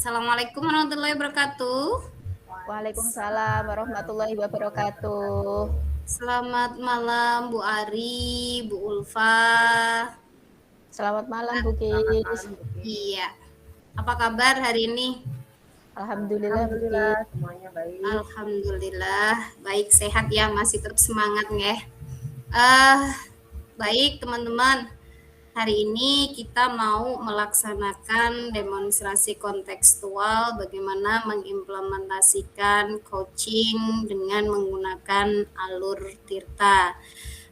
Assalamualaikum warahmatullahi wabarakatuh. Waalaikumsalam warahmatullahi wabarakatuh. Selamat malam Bu Ari, Bu Ulfa. Selamat malam Bu Selamat Kis. malam, Bu Kis. Iya. Apa kabar hari ini? Alhamdulillah Bu Kis. Semuanya baik. Alhamdulillah, baik sehat ya, masih tetap semangat nggih. Baik teman-teman. Hari ini kita mau melaksanakan demonstrasi kontekstual bagaimana mengimplementasikan coaching dengan menggunakan alur Tirta.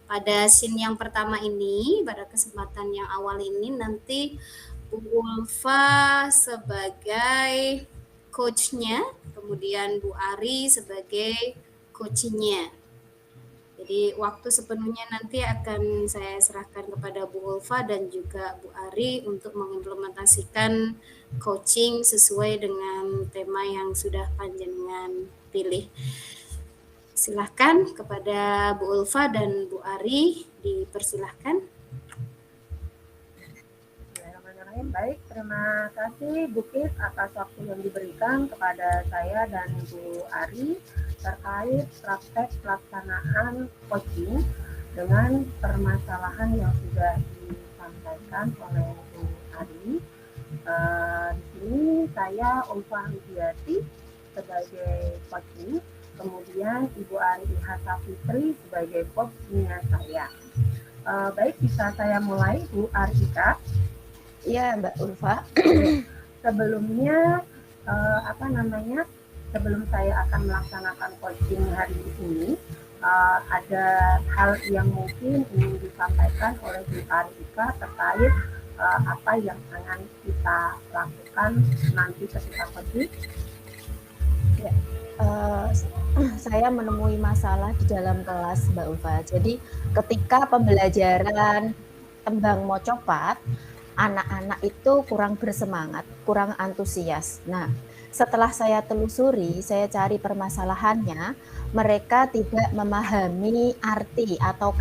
Pada scene yang pertama ini, pada kesempatan yang awal ini nanti Bu Ulfa sebagai coachnya, kemudian Bu Ari sebagai coachnya. Jadi waktu sepenuhnya nanti akan saya serahkan kepada Bu Ulfa dan juga Bu Ari untuk mengimplementasikan coaching sesuai dengan tema yang sudah panjenengan pilih. Silahkan kepada Bu Ulfa dan Bu Ari, dipersilahkan. Baik, terima kasih Bu Kis atas waktu yang diberikan kepada saya dan Bu Ari terkait praktek pelaksanaan coaching dengan permasalahan yang sudah disampaikan oleh Bu Ari. Di sini saya Ulfa Widiati sebagai coaching, kemudian Ibu Ari Ihasa Fitri sebagai coachnya saya. Baik, bisa saya mulai Bu Arika? Iya Mbak Ulfa. Sebelumnya sebelum saya akan melaksanakan coaching hari ini, ada hal yang mungkin ingin disampaikan oleh Bu Arika terkait apa yang akan kita lakukan nanti ketika coaching. Ya, saya menemui masalah di dalam kelas Mbak Ulfa. Jadi ketika pembelajaran tembang mocopat, anak-anak itu kurang bersemangat, kurang antusias. Nah, setelah saya telusuri, saya cari permasalahannya, mereka tidak memahami arti atau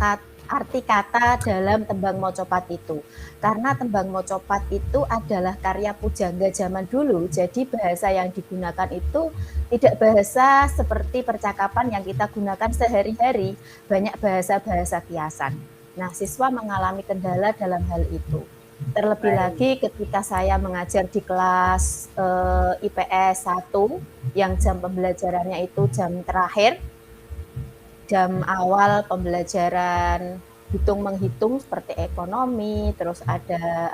arti kata dalam tembang mocopat itu. Karena tembang mocopat itu adalah karya pujangga zaman dulu, jadi bahasa yang digunakan itu tidak bahasa seperti percakapan yang kita gunakan sehari-hari, banyak bahasa-bahasa kiasan. Nah, siswa mengalami kendala dalam hal itu. Terlebih lagi ketika saya mengajar di kelas IPS 1 yang jam pembelajarannya itu jam terakhir, jam awal pembelajaran hitung-menghitung seperti ekonomi, terus ada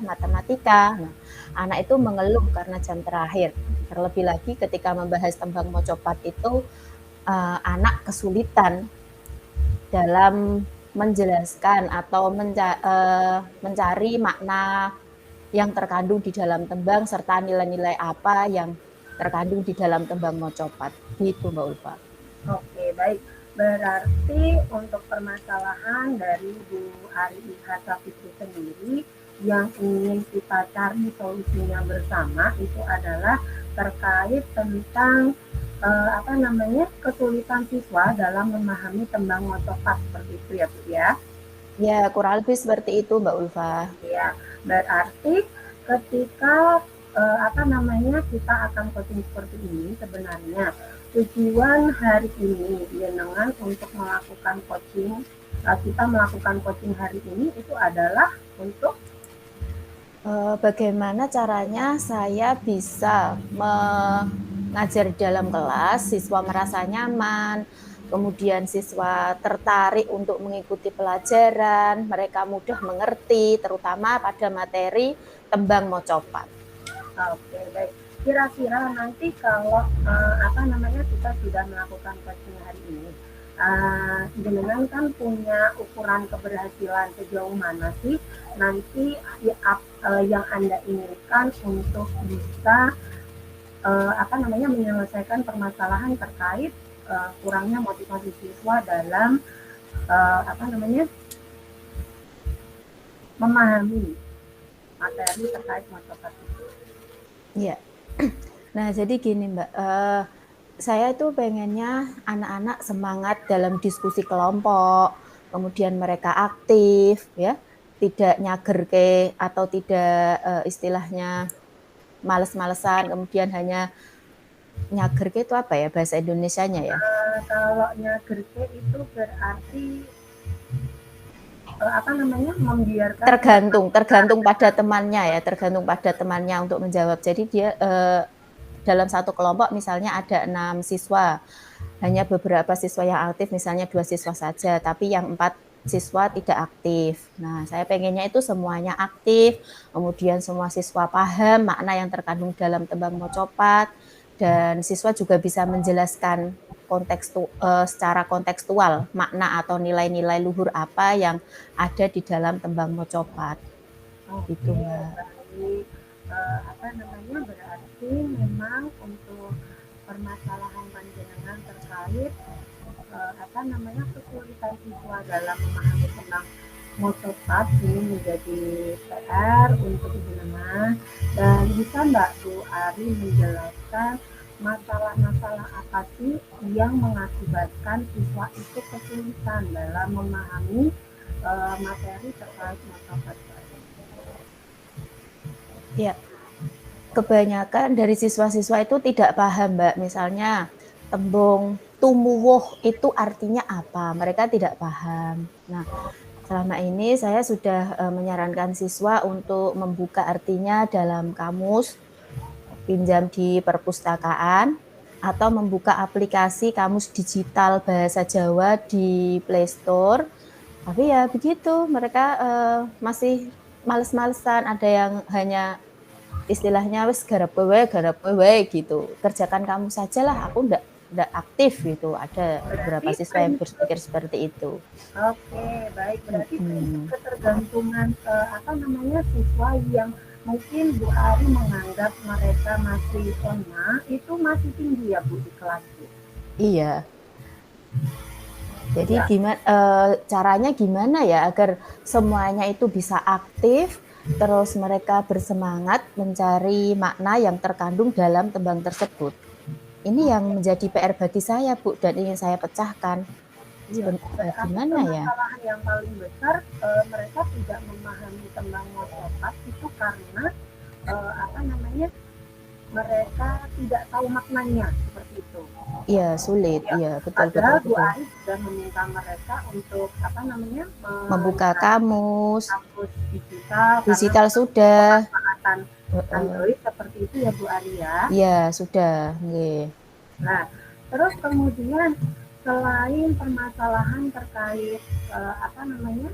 matematika. Nah, anak itu mengeluh karena jam terakhir. Terlebih lagi ketika membahas tembang mocopat itu anak kesulitan dalam menjelaskan atau mencari makna yang terkandung di dalam tembang serta nilai-nilai apa yang terkandung di dalam tembang mocopat. Gitu Mbak Ulfa. Oke, baik. Berarti untuk permasalahan dari Bu Ari Ihasa Fitri sendiri yang ingin kita cari solusinya bersama itu adalah terkait tentang kesulitan siswa dalam memahami tembang mocopat seperti itu ya Bu ya? Ya, kurang lebih seperti itu Mbak Ulfa. Ya, berarti ketika kita akan coaching seperti ini sebenarnya tujuan hari ini dengan untuk melakukan coaching, kita melakukan coaching hari ini itu adalah untuk bagaimana caranya saya bisa mengajar di dalam kelas, siswa merasa nyaman, kemudian siswa tertarik untuk mengikuti pelajaran, mereka mudah mengerti, terutama pada materi tembang mocopat. Oke, baik. Kira-kira nanti kalau kita sudah melakukan coaching hari ini, jenengan kan punya ukuran keberhasilan sejauh mana sih nanti yang Anda inginkan untuk bisa menyelesaikan permasalahan terkait kurangnya motivasi siswa dalam memahami materi terkait mocopat itu. Iya. Nah, jadi gini Mbak, saya itu pengennya anak-anak semangat dalam diskusi kelompok, kemudian mereka aktif, ya, tidak nyagerke atau tidak istilahnya males-malesan, kemudian hanya nyagerke itu apa ya bahasa Indonesianya ya? Kalau nyagerke itu berarti apa namanya, membiarkan Tergantung pada temannya ya, tergantung pada temannya untuk menjawab. Jadi dia dalam satu kelompok misalnya ada 6 siswa, hanya beberapa siswa yang aktif, misalnya 2 siswa saja, tapi yang 4 siswa tidak aktif. Nah, saya pengennya itu semuanya aktif, kemudian semua siswa paham makna yang terkandung dalam tembang mocopat, dan siswa juga bisa menjelaskan secara kontekstual makna atau nilai-nilai luhur apa yang ada di dalam tembang mocopat. Gitu, Mbak. Baik. Apa namanya, berarti memang untuk permasalahan panjenengan terkait apa namanya, kesulitan siswa dalam memahami tentang mocopat ini menjadi PR untuk jenengan. Dan bisa Mbak Bu Ari menjelaskan masalah-masalah apa sih yang mengakibatkan siswa itu kesulitan dalam memahami materi terkait mocopat? Ya, kebanyakan dari siswa-siswa itu tidak paham, Mbak. Misalnya tembung tumuwuh itu artinya apa? Mereka tidak paham. Nah, selama ini saya sudah menyarankan siswa untuk membuka artinya dalam kamus, pinjam di perpustakaan, atau membuka aplikasi kamus digital bahasa Jawa di Play Store. Tapi ya begitu, mereka masih males-malesan, ada yang hanya istilahnya wis garap wae gitu. Kerjakan kamu sajalah, aku enggak aktif gitu. Ada beberapa siswa yang berpikir seperti itu. Oke, baik. Berarti ketergantungan apa namanya, siswa yang mungkin Bu Ari menganggap mereka masih lemah itu masih tinggi ya Bu di kelas Bu? Iya. Jadi caranya gimana ya agar semuanya itu bisa aktif, terus mereka bersemangat mencari makna yang terkandung dalam tembang tersebut. Ini yang menjadi PR bagi saya, Bu, dan ingin saya pecahkan. Gimana ya? Kesalahan yang paling besar mereka tidak memahami tembang mocopat itu karena apa namanya, mereka tidak tahu maknanya, seperti itu. Iya, sulit. Iya, betul. Bu Ari sudah meminta mereka untuk apa namanya, membuka kamus digital sudah. Android seperti itu ya Bu Ari ya? Iya, sudah. Nggih. Nah, terus kemudian selain permasalahan terkait apa namanya,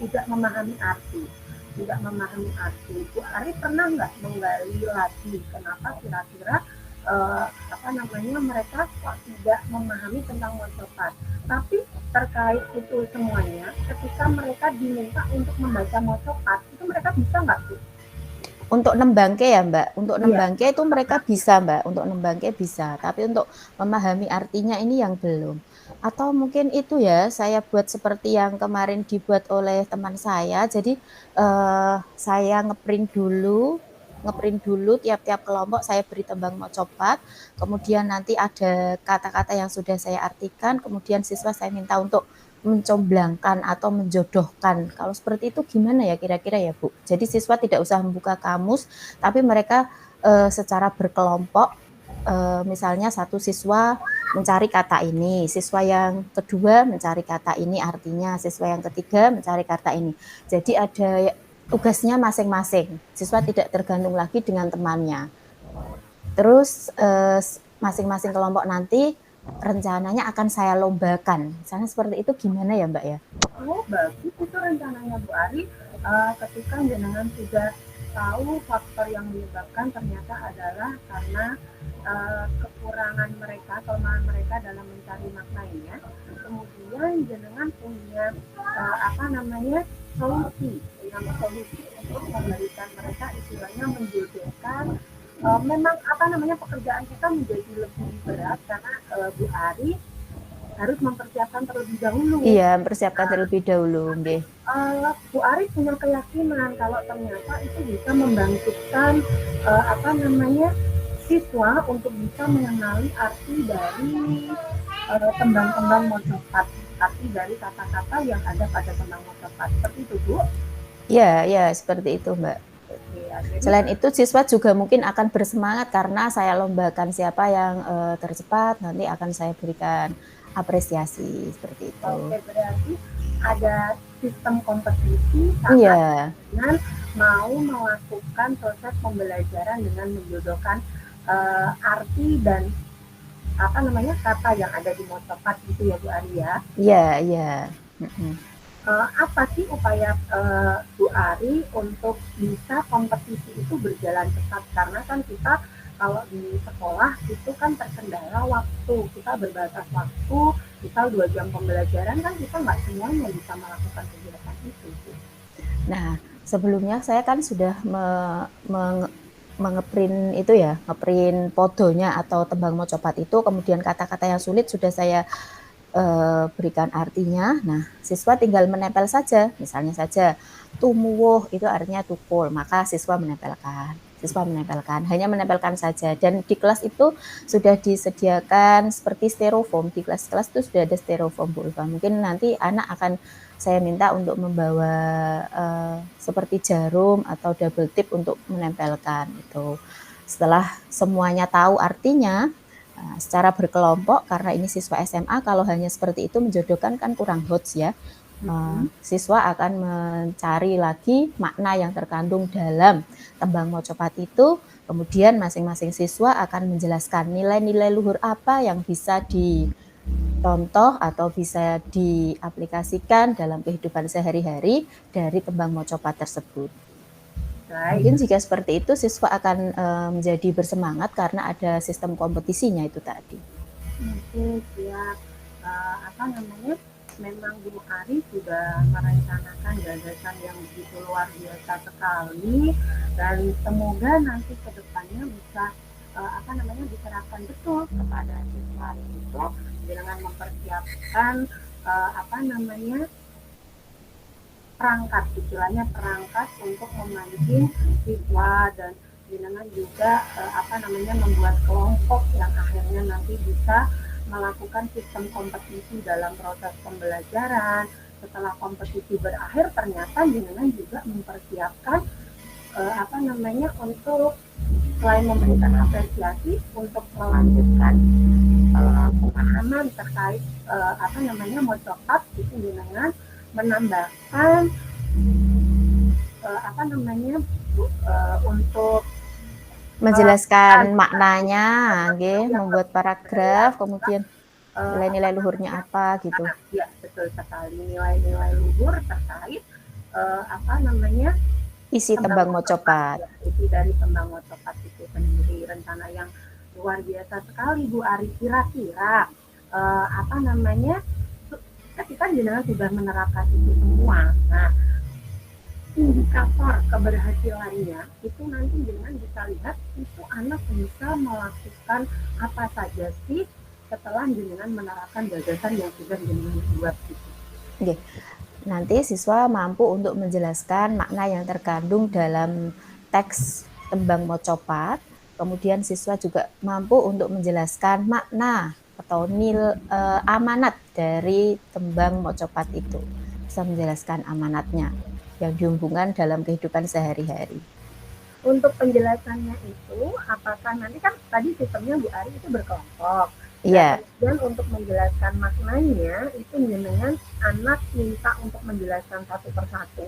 tidak memahami arti, Bu Ari pernah nggak menggali lagi kenapa kira-kira apa namanya, mereka kok tidak memahami tentang mocopat? Tapi terkait itu semuanya, ketika mereka diminta untuk membaca mocopat, itu mereka bisa nggak Bu? Untuk nembangke ya Mbak, untuk nembangke itu mereka bisa Mbak, untuk nembangke bisa, tapi untuk memahami artinya ini yang belum. Atau mungkin itu ya, saya buat seperti yang kemarin dibuat oleh teman saya, jadi saya ngeprint dulu tiap-tiap kelompok saya beri tembang mocopat, kemudian nanti ada kata-kata yang sudah saya artikan, kemudian siswa saya minta untuk mencomblangkan atau menjodohkan. Kalau seperti itu gimana ya kira-kira ya Bu? Jadi siswa tidak usah membuka kamus, tapi mereka secara berkelompok, misalnya satu siswa mencari kata ini, siswa yang kedua mencari kata ini artinya, siswa yang ketiga mencari kata ini. Jadi ada tugasnya masing-masing, siswa tidak tergantung lagi dengan temannya. Terus masing-masing kelompok nanti rencananya akan saya lombakan. Misalnya seperti itu gimana ya Mbak ya? Oh bagus itu rencananya Bu Ari. Ketika jenengan sudah tahu faktor yang menyebabkan ternyata adalah karena kekurangan mereka, kelemahan mereka dalam mencari maknanya. Kemudian jenengan punya apa namanya, solusi untuk memberikan mereka, istilahnya menjodohkan. Memang apa namanya, pekerjaan kita menjadi lebih berat karena Bu Ari harus mempersiapkan terlebih dahulu. Iya, mempersiapkan terlebih dahulu, nggih. Bu Ari punya keyakinan kalau ternyata itu bisa membangkitkan apa namanya, siswa untuk bisa mengenali arti dari tembang-tembang mocopat, arti dari kata-kata yang ada pada tembang mocopat. Seperti itu Bu? Iya, seperti itu Mbak. Iya, jadi Selain itu siswa juga mungkin akan bersemangat karena saya lombakan siapa yang tercepat, nanti akan saya berikan apresiasi seperti itu. oke, berarti ada sistem kompetisi saat Iya, dengan mau melakukan proses pembelajaran dengan menjodohkan arti dan apa namanya kata yang ada di motopat gitu ya Bu Ari ya. iya, iya. Apa sih upaya Bu Ari untuk bisa kompetisi itu berjalan cepat? Karena kan kita kalau di sekolah itu kan terkendala waktu, kita berbatas waktu, misal 2 jam pembelajaran kan kita nggak semuanya bisa melakukan kegiatan itu. Nah, sebelumnya saya kan sudah mengeprint itu ya, ngeprint podonya atau tembang mocopat itu, kemudian kata-kata yang sulit sudah saya berikan artinya. Nah, siswa tinggal menempel saja. Misalnya saja, tumuwuh itu artinya tukul, maka siswa menempelkan. Hanya menempelkan saja. Dan di kelas itu sudah disediakan seperti styrofoam. Di kelas-kelas itu sudah ada styrofoam, Bu Ulfa. Mungkin nanti anak akan saya minta untuk membawa seperti jarum atau double tip untuk menempelkan itu. Setelah semuanya tahu artinya, secara berkelompok, karena ini siswa SMA, kalau hanya seperti itu menjodohkan kan kurang hots ya. Siswa akan mencari lagi makna yang terkandung dalam tembang mocopat itu, kemudian masing-masing siswa akan menjelaskan nilai-nilai luhur apa yang bisa dicontoh atau bisa diaplikasikan dalam kehidupan sehari-hari dari tembang mocopat tersebut. Mungkin jika seperti itu siswa akan menjadi bersemangat karena ada sistem kompetisinya itu tadi. Oke, siap. Apa namanya? Memang Bu Ari sudah merencanakan gagasan yang begitu luar biasa sekali dan semoga nanti ke depannya bisa apa namanya diterapkan betul kepada siswa dengan mempersiapkan apa namanya perangkat, istilahnya perangkat untuk memancing siswa dan dengan juga apa namanya membuat kelompok yang akhirnya nanti bisa melakukan sistem kompetisi dalam proses pembelajaran. Setelah kompetisi berakhir ternyata dengan juga mempersiapkan apa namanya untuk selain memberikan apresiasi untuk melanjutkan pemahaman terkait apa namanya mocopat itu dengan menambahkan apa namanya untuk menjelaskan maknanya, membuat paragraf, kemudian nilai-nilai luhurnya apa gitu. Ya, betul sekali, nilai-nilai luhur terkait apa namanya isi tembang mocopat. Isi dari tembang mocopat itu sendiri, rencana yang luar biasa sekali Bu Ari. Kira-kira apa namanya kita jenengan sudah menerapkan itu semua. Nah, indikator keberhasilannya itu nanti jenengan bisa lihat itu anak bisa melakukan apa saja sih setelah jenengan menerapkan gagasan yang sudah jenengan buat itu. Oke. Nanti siswa mampu untuk menjelaskan makna yang terkandung dalam teks tembang mocopat. Kemudian siswa juga mampu untuk menjelaskan makna atau amanat dari tembang mocopat itu. Bisa menjelaskan amanatnya yang dihubungkan dalam kehidupan sehari-hari. Untuk penjelasannya itu, apakah nanti kan tadi sistemnya Bu Ari itu berkelompok. Iya. Dan untuk menjelaskan maknanya itu dengan anak minta untuk menjelaskan satu persatu.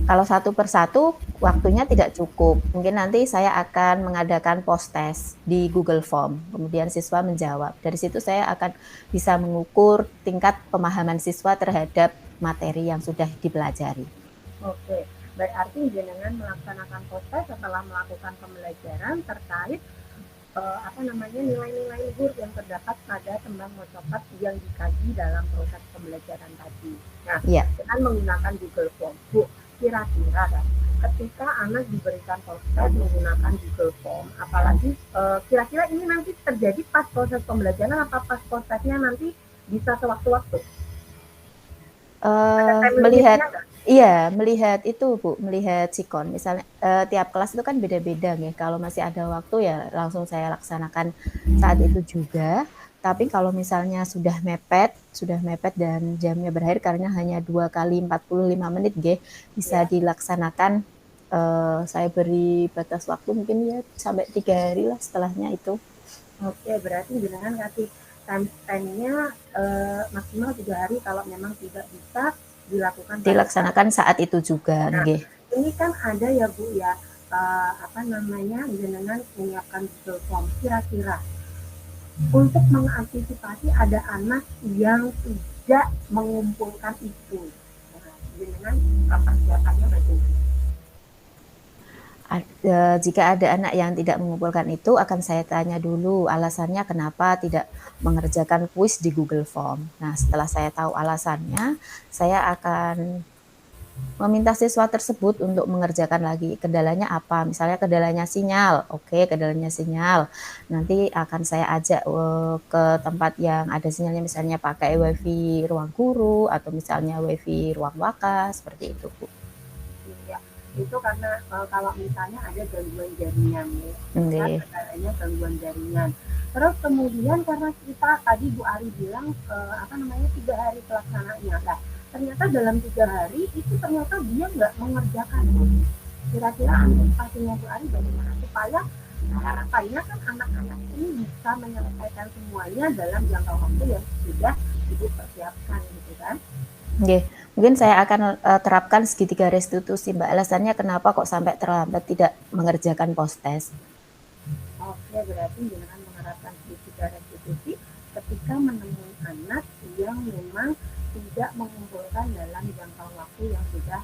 Kalau satu persatu waktunya tidak cukup. Mungkin nanti saya akan mengadakan post test di Google Form. Kemudian siswa menjawab. Dari situ saya akan bisa mengukur tingkat pemahaman siswa terhadap materi yang sudah dipelajari. Oke, berarti jenengan melaksanakan post test setelah melakukan pembelajaran terkait apa namanya nilai-nilai luhur yang terdapat pada tembang mocopat yang dikaji dalam proses pembelajaran tadi. Nah, dengan menggunakan Google Form, Bu, kira-kira kan, ketika anak diberikan post test menggunakan Google Form, apalagi kira-kira ini nanti terjadi pas proses pembelajaran atau pas post testnya nanti bisa sewaktu-waktu? Melihat itu Bu, melihat sikon. Misalnya tiap kelas itu kan beda-beda ya. Kalau masih ada waktu ya langsung saya laksanakan saat itu juga. Tapi kalau misalnya sudah mepet dan jamnya berakhir karena hanya 2 kali 45 menit bisa dilaksanakan saya beri batas waktu mungkin ya sampai 3 hari lah setelahnya itu. Oke, berarti jenengan kasih time span-nya maksimal 3 hari kalau memang tidak bisa dilaksanakan saat itu juga. Nah, nggih. ini kan ada ya Bu ya, jenengan menyiapkan Google Form. Kira-kira untuk mengantisipasi ada anak yang tidak mengumpulkan itu, nah, jenengan persiapannya bagaimana? Jika ada anak yang tidak mengumpulkan itu, akan saya tanya dulu alasannya kenapa tidak mengerjakan kuis di Google Form. Nah, setelah saya tahu alasannya, saya akan meminta siswa tersebut untuk mengerjakan lagi. Kendalanya apa? Misalnya kendalanya sinyal. Oke, kendalanya sinyal. Nanti akan saya ajak ke tempat yang ada sinyalnya, misalnya pakai WiFi ruang guru atau misalnya WiFi ruang waka, seperti itu, Bu. Iya, itu karena kalau misalnya ada gangguan jaringan ya, kendalanya gangguan jaringan. Terus kemudian karena kita tadi Bu Ari bilang 3 hari pelaksanaannya. Nah, ternyata dalam 3 hari itu ternyata dia nggak mengerjakan. Kira-kira antisipasinya Bu Ari bagaimana supaya harapannya kan anak-anak ini bisa menyelesaikan semuanya dalam jangka waktu yang sudah Ibu persiapkan gitu kan? Nggih, mungkin saya akan terapkan segitiga restitusi, Mbak. Alasannya kenapa kok sampai terlambat tidak mengerjakan post-test? Oke, berarti dengan menerapkan segitiga restitusi ketika menemui anak yang memang tidak mengumpulkan dalam jangka waktu yang sudah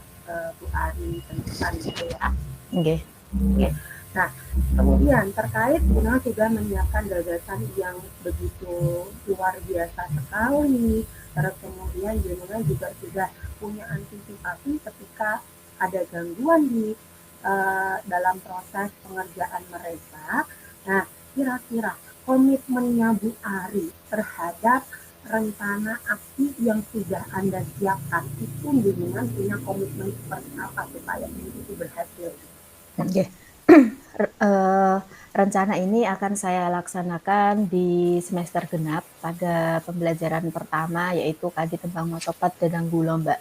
Bu Ari tentukan gitu ya. Nggih. Oke. Nah, kemudian terkait dengan sudah menyiapkan gagasan yang begitu luar biasa sekali, terus kemudian jenengan juga sudah punya antisipasi ketika ada gangguan di dalam proses pengerjaan mereka. Nah, kira-kira komitmennya Bu Ari terhadap rencana aksi yang sudah Anda siapkan itu dengan punya komitmen seperti apa supaya itu berhasil? Okay. Rencana ini akan saya laksanakan di semester genap pada pembelajaran pertama, yaitu Kadi Tembang Mocopat Dadang Gulo, Mbak.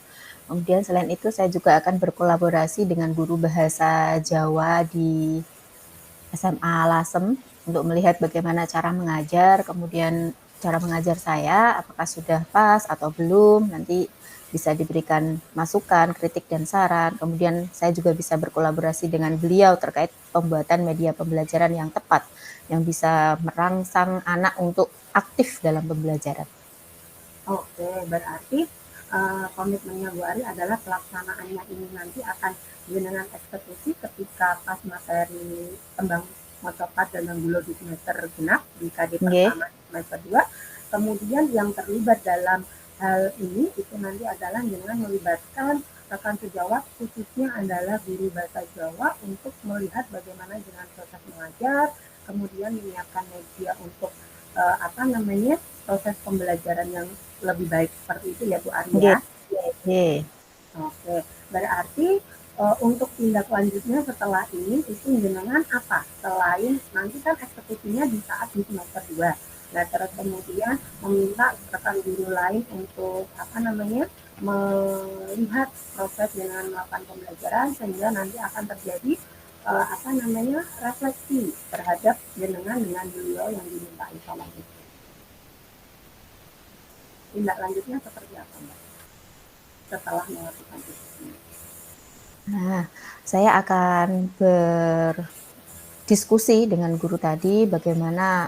Kemudian selain itu saya juga akan berkolaborasi dengan guru bahasa Jawa di SMA Lasem untuk melihat bagaimana cara mengajar, kemudian cara mengajar saya apakah sudah pas atau belum, nanti bisa diberikan masukan, kritik dan saran. Kemudian saya juga bisa berkolaborasi dengan beliau terkait pembuatan media pembelajaran yang tepat, yang bisa merangsang anak untuk aktif dalam pembelajaran. Oke, berarti komitmennya Bu Ari adalah pelaksanaannya ini nanti akan dengan eksekusi ketika pas materi Tembang Mocopat dan Gulo di semester genap di KD pertama semester 2. Kemudian yang terlibat dalam hal ini itu nanti adalah dengan melibatkan rekan sejawat, khususnya adalah guru bahasa Jawa untuk melihat bagaimana dengan proses mengajar, kemudian menyiapkan media untuk proses pembelajaran yang lebih baik seperti itu ya Bu Ari ya. Oke, berarti untuk tindak lanjutnya setelah ini itu dengan apa? Selain nanti kan eksekusinya di saat di semester 2. Nah, terus kemudian meminta rekan guru lain untuk melihat proses dengan melakukan pembelajaran sehingga nanti akan terjadi refleksi terhadap dengan beliau yang diminta salah itu. Tindak lanjutnya seperti apa, Mbak? Setelah melakukan itu. Nah, saya akan berdiskusi dengan guru tadi bagaimana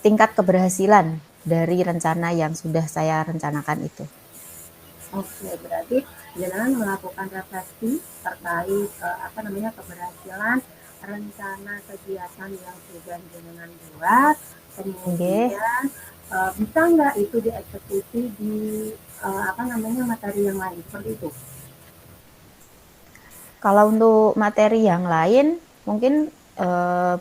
tingkat keberhasilan dari rencana yang sudah saya rencanakan itu. Oke, berarti dengan melakukan refleksi terkait keberhasilan rencana kegiatan yang sudah dengan buat, kemudian bisa nggak itu dieksekusi di materi yang lain seperti itu? Kalau untuk materi yang lain mungkin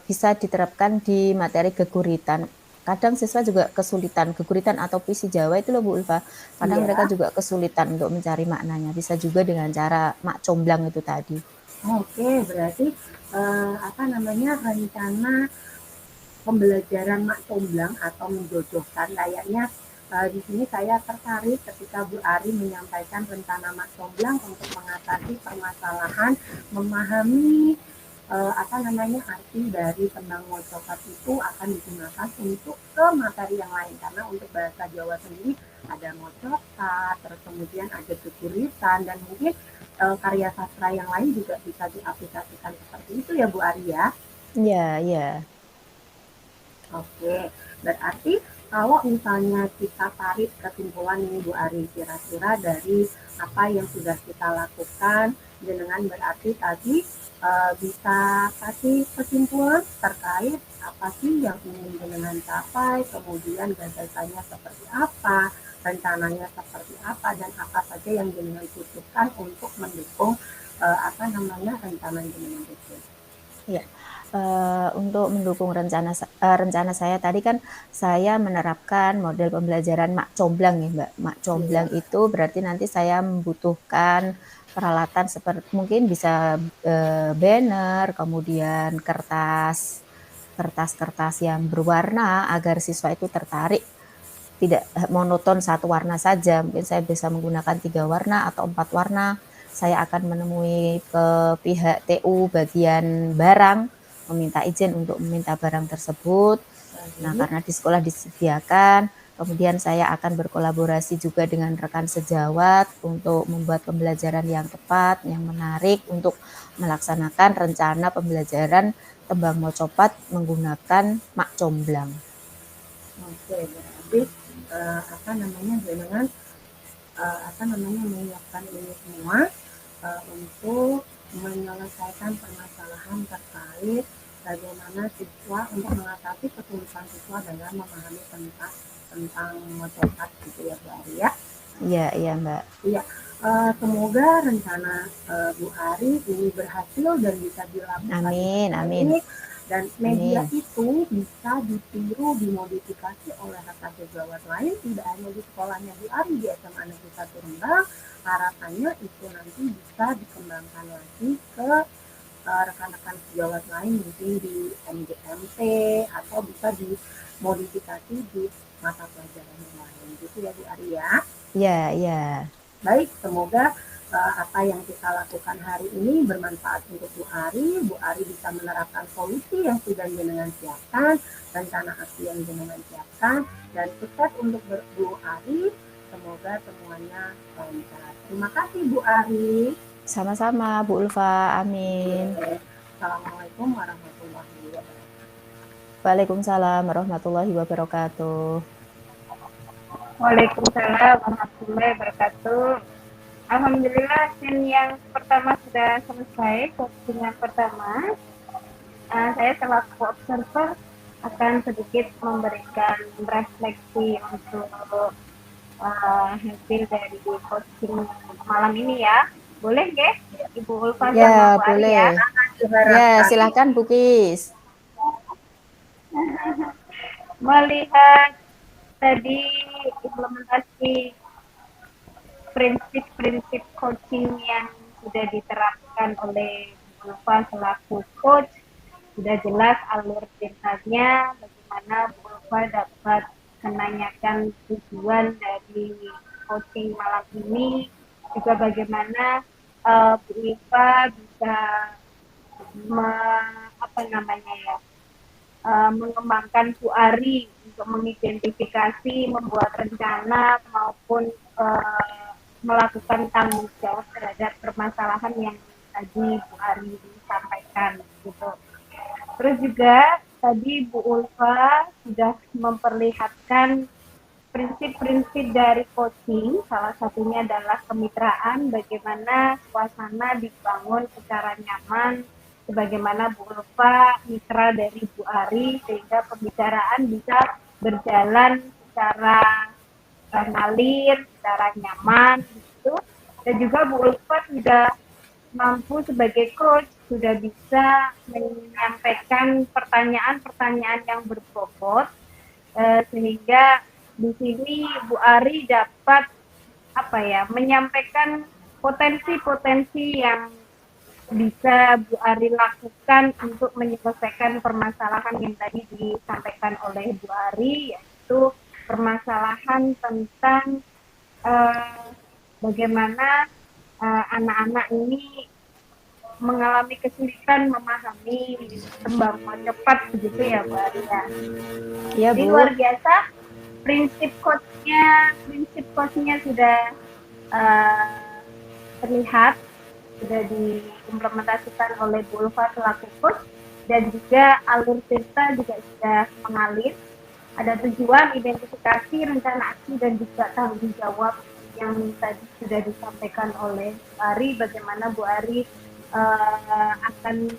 bisa diterapkan di materi geguritan. Kadang siswa juga kesulitan geguritan atau puisi Jawa itu loh Bu Ulfa. Kadang mereka juga kesulitan untuk mencari maknanya. Bisa juga dengan cara mak comblang itu tadi. Oke, berarti rencana pembelajaran mak comblang atau menjodohkan layaknya Di sini saya tertarik ketika Bu Ari menyampaikan rencana Mak Comblang untuk mengatasi permasalahan memahami arti dari tembang mocopat itu akan digunakan untuk ke materi yang lain, karena untuk bahasa Jawa sendiri ada mocopat, terus kemudian ada tuturisan, dan mungkin karya sastra yang lain juga bisa diaplikasikan seperti itu ya Bu Ari ya. Iya, iya. Oke, berarti kalau misalnya kita tarik kesimpulan ini Bu Ari, kira-kira dari apa yang sudah kita lakukan, dengan berarti tadi bisa kasih kesimpulan terkait apa sih yang ingin dengan capai, kemudian gagasannya seperti apa, rencananya seperti apa, dan apa saja yang dengan butuhkan untuk mendukung rencana dengan itu. Iya. Untuk mendukung rencana saya tadi kan saya menerapkan model pembelajaran Mak Comblang ya Mbak. Mak Comblang itu berarti nanti saya membutuhkan peralatan seperti mungkin bisa banner, kemudian kertas yang berwarna agar siswa itu tertarik, tidak monoton satu warna saja. Mungkin saya bisa menggunakan 3 warna atau 4 warna. Saya akan menemui ke pihak TU bagian barang, meminta izin untuk meminta barang tersebut. Nah, karena di sekolah disediakan, kemudian saya akan berkolaborasi juga dengan rekan sejawat untuk membuat pembelajaran yang tepat, yang menarik untuk melaksanakan rencana pembelajaran tembang mocopat menggunakan Mak Comblang. Oke, berarti dengan menyiapkan ini semua untuk menyelesaikan permasalahan terkait bagaimana siswa untuk mengatasi kesulitan siswa dalam memahami tentang mocopat gitu ya Bu Ari ya. Iya, iya Mbak. Iya, semoga rencana Bu Ari ini berhasil dan bisa dilakukan. Amin, amin. Dan media itu bisa ditiru, dimodifikasi oleh rekan sejawat lain, tidak hanya di sekolahnya Bu Ari, di SMA Negeri 1 Rembang. Harapannya itu nanti bisa dikembangkan lagi ke rekan-rekan sejawat lain, mungkin di MGMT atau bisa dimodifikasi di mata pelajaran yang lain gitu ya Bu Ari ya. Iya, iya. Baik, semoga apa yang kita lakukan hari ini bermanfaat untuk Bu Ari. Bu Ari bisa menerapkan solusi yang sudah jenengan siapkan, rencana aksi yang jenengan siapkan, dan sukses untuk Bu Ari. Semoga semuanya lancar. Terima kasih Bu Ari. Sama-sama Bu Ulfa, amin. Assalamualaikum warahmatullahi wabarakatuh. Waalaikumsalam warahmatullahi wabarakatuh. Waalaikumsalam warahmatullahi wabarakatuh. Alhamdulillah, scene yang pertama sudah selesai. Scene yang pertama, saya selaku observer akan sedikit memberikan refleksi untuk hasil dari coaching malam ini ya. Boleh ya, Ibu Ulfa ya, sama Bu boleh. Ari ya? Ya, silahkan Bu Kis. Melihat tadi implementasi prinsip-prinsip coaching yang sudah diterapkan oleh Bu Ulfa selaku coach, sudah jelas alur ceritanya, bagaimana Bu Ulfa dapat menanyakan tujuan dari coaching malam ini, juga bagaimana Bu Ulfa bisa mengembangkan Bu Ari untuk mengidentifikasi, membuat rencana maupun melakukan tanggung jawab terhadap permasalahan yang tadi Bu Ari sampaikan gitu. Terus juga tadi Bu Ulfa sudah memperlihatkan prinsip-prinsip dari coaching, salah satunya adalah kemitraan, bagaimana suasana dibangun secara nyaman, sebagaimana Bu Ulfa mitra dari Bu Ari, sehingga pembicaraan bisa berjalan secara ngalir, secara nyaman gitu. Dan juga Bu Ulfa sudah mampu sebagai coach, sudah bisa menyampaikan pertanyaan-pertanyaan yang berbobot, sehingga di sini Bu Ari dapat menyampaikan potensi-potensi yang bisa Bu Ari lakukan untuk menyelesaikan permasalahan yang tadi disampaikan oleh Bu Ari, yaitu permasalahan tentang bagaimana anak-anak ini mengalami kesulitan memahami tembang cepat begitu ya Bu Arya. Iya, Jadi Bu. luar biasa, prinsip coachnya sudah terlihat, sudah diimplementasikan oleh Bu Ulfa selaku coach, dan juga alur cerita juga sudah mengalir. Ada tujuan, identifikasi, rencana aksi, dan juga tanggung jawab yang tadi sudah disampaikan oleh Bu Ari, bagaimana Bu Ari akan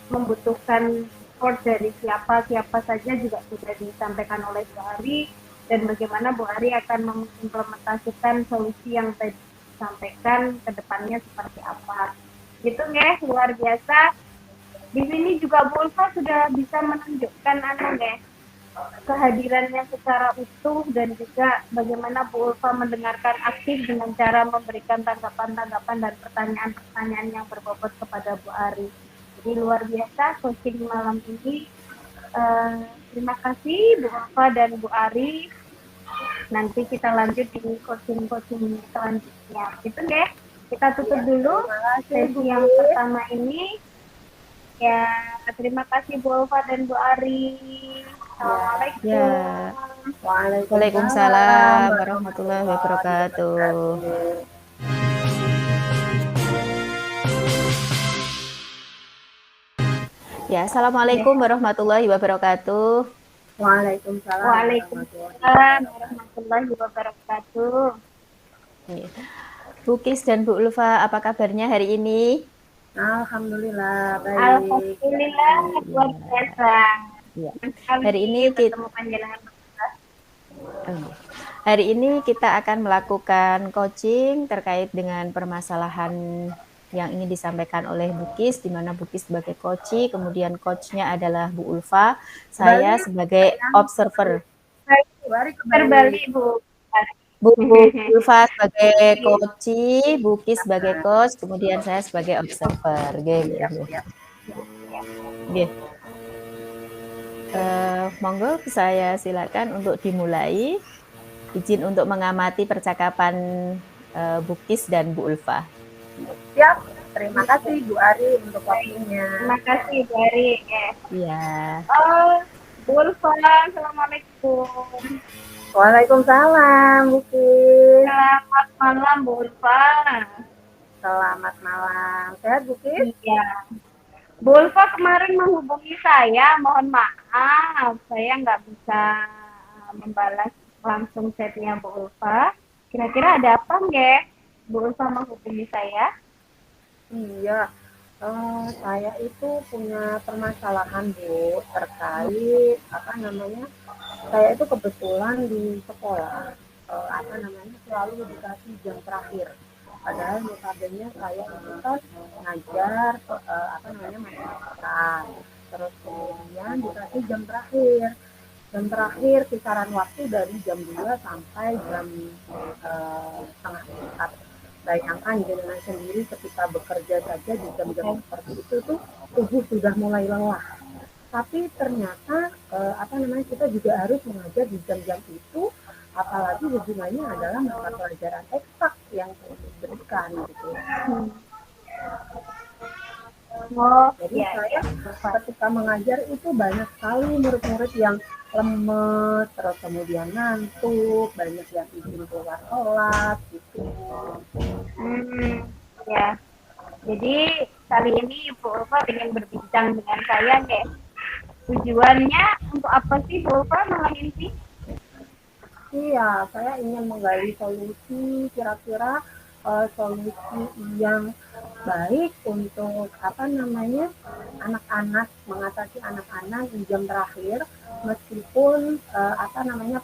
membutuhkan support dari siapa saja juga sudah disampaikan oleh Bu Ari, dan bagaimana Bu Ari akan mengimplementasikan solusi yang tadi disampaikan ke depannya seperti apa. Gitu nggih, luar biasa. Di sini juga Bu Ulfa sudah bisa menunjukkan kehadirannya secara utuh, dan juga bagaimana Bu Ulfa mendengarkan aktif dengan cara memberikan tanggapan-tanggapan dan pertanyaan-pertanyaan yang berbobot kepada Bu Ari. Jadi luar biasa coaching malam ini. Terima kasih Bu Ulfa dan Bu Ari. Nanti kita lanjut di coaching-coaching selanjutnya. Itu deh. Kita tutup dulu sesi yang pertama ini. Ya, terima kasih Bu Ulfa dan Bu Ari. Assalamualaikum. Ya. Waalaikumsalam warahmatullahi wabarakatuh. Ya, assalamualaikum warahmatullahi wabarakatuh. Waalaikumsalam. Waalaikumsalam warahmatullahi wabarakatuh. Bu Kis dan Bu Ulfa, apa kabarnya hari ini? Alhamdulillah, baik. Alhamdulillah, luar biasa. Ya. Hari ini kita akan melakukan coaching terkait dengan permasalahan yang ingin disampaikan oleh Bu Kis, di mana Bu Kis sebagai coach, kemudian coachnya adalah Bu Ulfa, saya sebagai observer. Terbalik Bu. Bu Ulfa sebagai coach, Bu Kis sebagai coach, kemudian saya sebagai observer. Monggo saya silakan untuk dimulai. Izin untuk mengamati percakapan Bu Kis dan Bu Ulfa. Siap. Terima kasih Bu Ari untuk waktunya. Terima kasih Bu Ari. Iya. Bu Ulfa, assalamualaikum. Waalaikumsalam Bu Kis. Selamat malam Bu Ulfa. Selamat malam. Sehat Bu Kis? Iya. Bu Ulfa kemarin menghubungi saya, mohon maaf, saya nggak bisa membalas langsung chatnya Bu Ulfa. Kira-kira ada apa nggak Bu Ulfa menghubungi saya? Iya, saya itu punya permasalahan Bu terkait saya itu kebetulan di sekolah selalu dikasih jam terakhir. Padahal notabene saya itu kan ngajar matematika, terus kemudian dikasih jam terakhir kisaran waktu dari jam 2 sampai jam setengah 4. Bayangkan dengan sendiri ketika bekerja saja di jam-jam seperti itu tuh tubuh sudah mulai lelah. Tapi ternyata kita juga harus mengajar di jam-jam itu, apalagi hubungannya adalah mata pelajaran eksak yang diberikan gitu. Jadi saya ketika mengajar itu banyak sekali murid-murid yang lemes, terus kemudian ngantuk, banyak yang izin keluar kelas gitu. Ya. Jadi kali ini Bu Ulfa ingin berbincang dengan saya deh. Tujuannya untuk apa sih Bu Ulfa malam ini? Iya, saya ingin menggali solusi, kira-kira solusi yang baik untuk anak-anak, mengatasi anak-anak di jam terakhir, meskipun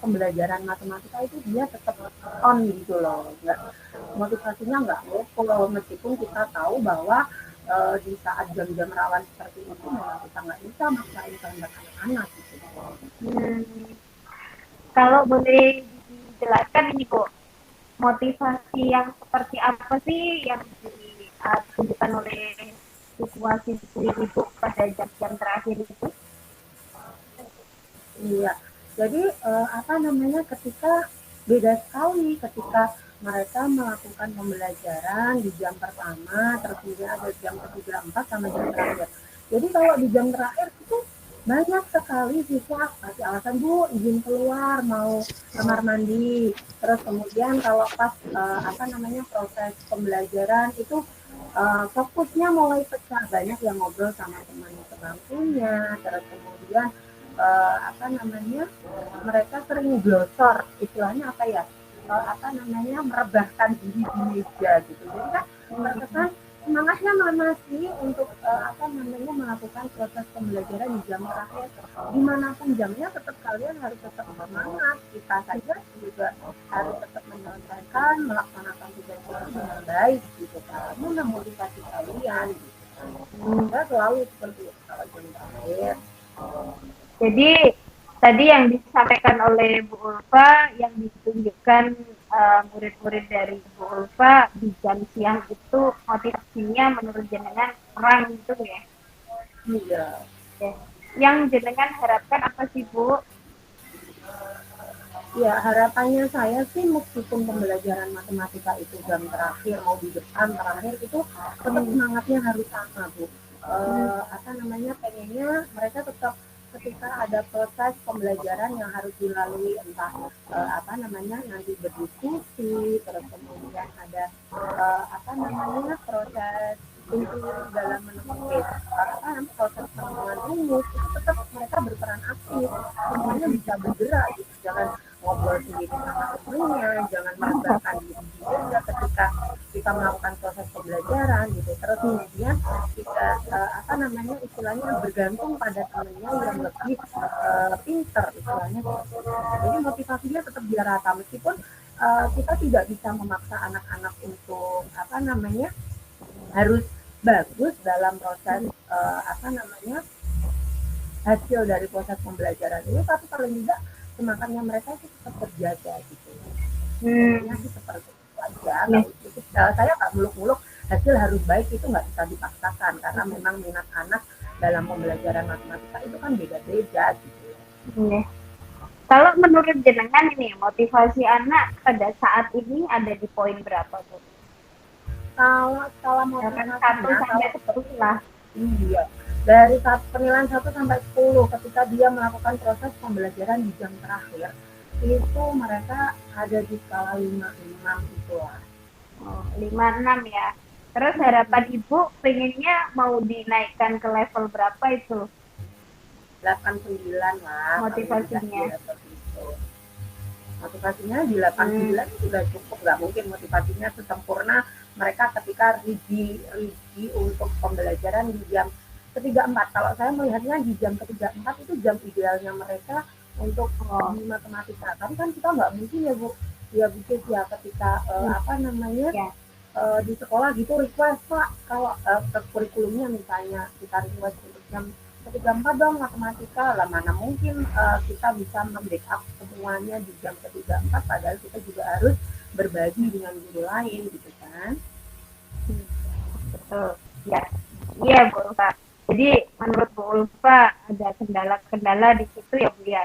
pembelajaran matematika itu dia tetap on gitu loh, motivasinya nggak lupa, meskipun kita tahu bahwa di saat jam-jam rawan seperti itu memang kita nggak bisa maksain kehendak anak-anak gitu. Kalau boleh dijelaskan ini Bu, motivasi yang seperti apa sih yang ditunjukkan oleh situasi Ibu pada jam-jam terakhir itu? Iya, Jadi ketika beda sekali ketika mereka melakukan pembelajaran di jam pertama, terus kemudian ada jam ketiga, empat sama jam terakhir. Jadi kalau di jam terakhir itu banyak sekali siswa kasih alasan, Bu, izin keluar, mau kamar mandi. Terus kemudian kalau pas proses pembelajaran itu fokusnya mulai pecah, banyak yang ngobrol sama teman sebangkunya, terus kemudian mereka sering glosor, istilahnya merebahkan diri di meja gitu. Jadi kan terkesan semangatnya mana sih untuk melakukan proses pembelajaran di jam terakhir, dimanapun jamnya tetap kalian harus tetap semangat, kita saja juga harus tetap menyelesaikan melaksanakan tugas itu dengan baik gitu kan, memotivasi kalian gitu. Saya selalu seperti itu kalau jam terakhir. Jadi tadi yang disampaikan oleh Bu Ulfa, yang ditunjukkan murid-murid dari Bu Ulfa di jam siang itu motivasinya menurut jenengan kurang gitu ya? Iya. Oke. Yang jenengan harapkan apa sih, Bu? Ya, harapannya saya sih meskipun pembelajaran matematika itu jam terakhir mau di depan terakhir itu tetap semangatnya harus sama, Bu. Pengennya mereka tetap ketika ada proses pembelajaran yang harus dilalui, entah nanti berdiskusi, terus kemudian ada proses intinya dalam proses penemuan rumus, itu tetap mereka berperan aktif, semuanya bisa bergerak gitu. Jangan ngobrol sendiri sama temennya, jangan merebahkan diri juga ketika kita melakukan proses pembelajaran gitu. Terus kemudian kita istilahnya bergantung pada temennya yang lebih pinter istilahnya. Jadi motivasinya tetap biar rata, meskipun kita tidak bisa memaksa anak-anak untuk harus bagus dalam proses hasil dari proses pembelajaran ini, tapi paling tidak semangatnya mereka itu tetap terjaga gitu. Sih seperti itu aja. Saya nggak muluk-muluk hasil harus baik, itu nggak bisa dipaksakan karena memang minat anak dalam pembelajaran matematika itu kan beda-beda gitu. Kalau menurut jenengan ini motivasi anak pada saat ini ada di poin berapa, Bu? Kalau motivasi 1 sampai 10 lah. Iya. Dari penilaian 1 sampai 10 ketika dia melakukan proses pembelajaran di jam terakhir, itu mereka ada di skala 5-6 gitu lah. 5-6 ya. Terus harapan Ibu pengennya mau dinaikkan ke level berapa itu? 89 lah. Motivasinya. Motivasinya di 89 sudah cukup, nggak mungkin motivasinya sesempurna mereka ketika rigi untuk pembelajaran di jam ketiga 4. Kalau saya melihatnya di jam ketiga 4 itu jam idealnya mereka untuk di matematika. Tapi kan kita nggak mungkin ya Bu, ya ketika di sekolah gitu request Pak, kalau ke kurikulumnya misalnya kita request untuk jam ketiga 4 dong matematika, lah mana mungkin kita bisa membackup semuanya di jam ketiga 4, padahal kita juga harus berbagi dengan guru lain gitu kan. Betul ya. Iya Bu Ulfa. Jadi menurut Bu Ulfa ada kendala-kendala di situ ya Bu ya.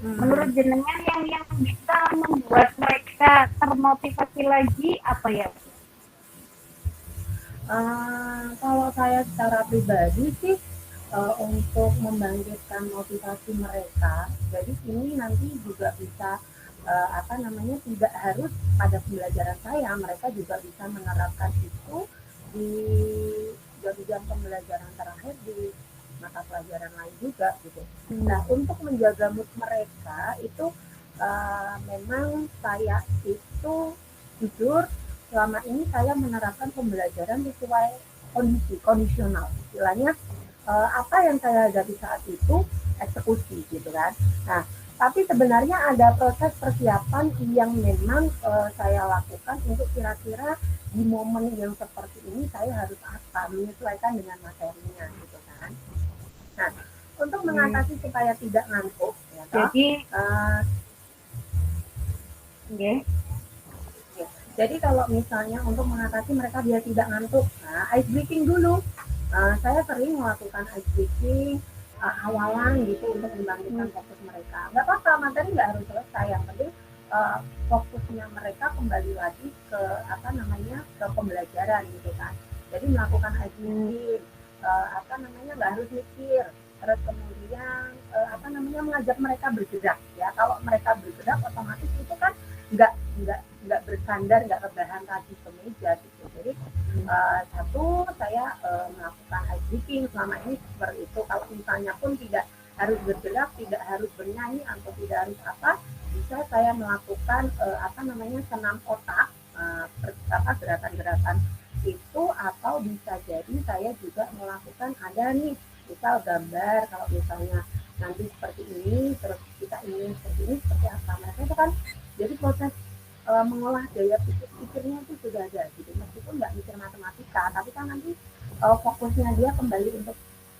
Menurut jenengan yang bisa membuat mereka termotivasi lagi apa ya? Kalau saya secara pribadi sih untuk membangkitkan motivasi mereka, jadi ini nanti juga bisa tidak harus pada pembelajaran saya, mereka juga bisa menerapkan itu di jam pembelajaran terakhir di mata pelajaran lain juga gitu. Nah, untuk menjaga mood mereka itu memang saya itu jujur selama ini saya menerapkan pembelajaran sesuai kondisional, istilahnya apa yang saya hadapi saat itu eksekusi gitu kan. Nah, tapi sebenarnya ada proses persiapan yang memang saya lakukan untuk kira-kira di momen yang seperti ini saya harus apa, menyesuaikan dengan materinya gitu kan. Nah, untuk mengatasi supaya tidak ngantuk ya, jadi jadi kalau misalnya untuk mengatasi mereka biar tidak ngantuk, nah ice breaking dulu. Saya sering melakukan ice breaking awalan gitu untuk membangkitkan fokus mereka. Nggak apa-apa, materi nggak harus selesai, yang penting fokusnya mereka kembali lagi ke ke pembelajaran gitu kan. Jadi melakukan activity, nggak harus mikir, terus kemudian mengajak mereka bergerak ya. Kalau mereka bergerak otomatis itu kan nggak nggak bersandar, nggak rebahan kaki ke meja gitu. Jadi satu, saya melakukan ice breaking selama ini seperti itu. Kalau misalnya pun tidak harus bergerak, tidak harus bernyanyi atau tidak harus apa, bisa saya melakukan senam otak, gerakan-gerakan itu, atau bisa jadi saya juga melakukan ada nih misal gambar, kalau misalnya nanti seperti ini terus kita ingin seperti ini seperti apa, mereka itu kan jadi proses mengolah daya pikirnya itu sudah ada gitu, meskipun nggak mikir matematika tapi kan nanti fokusnya dia kembali untuk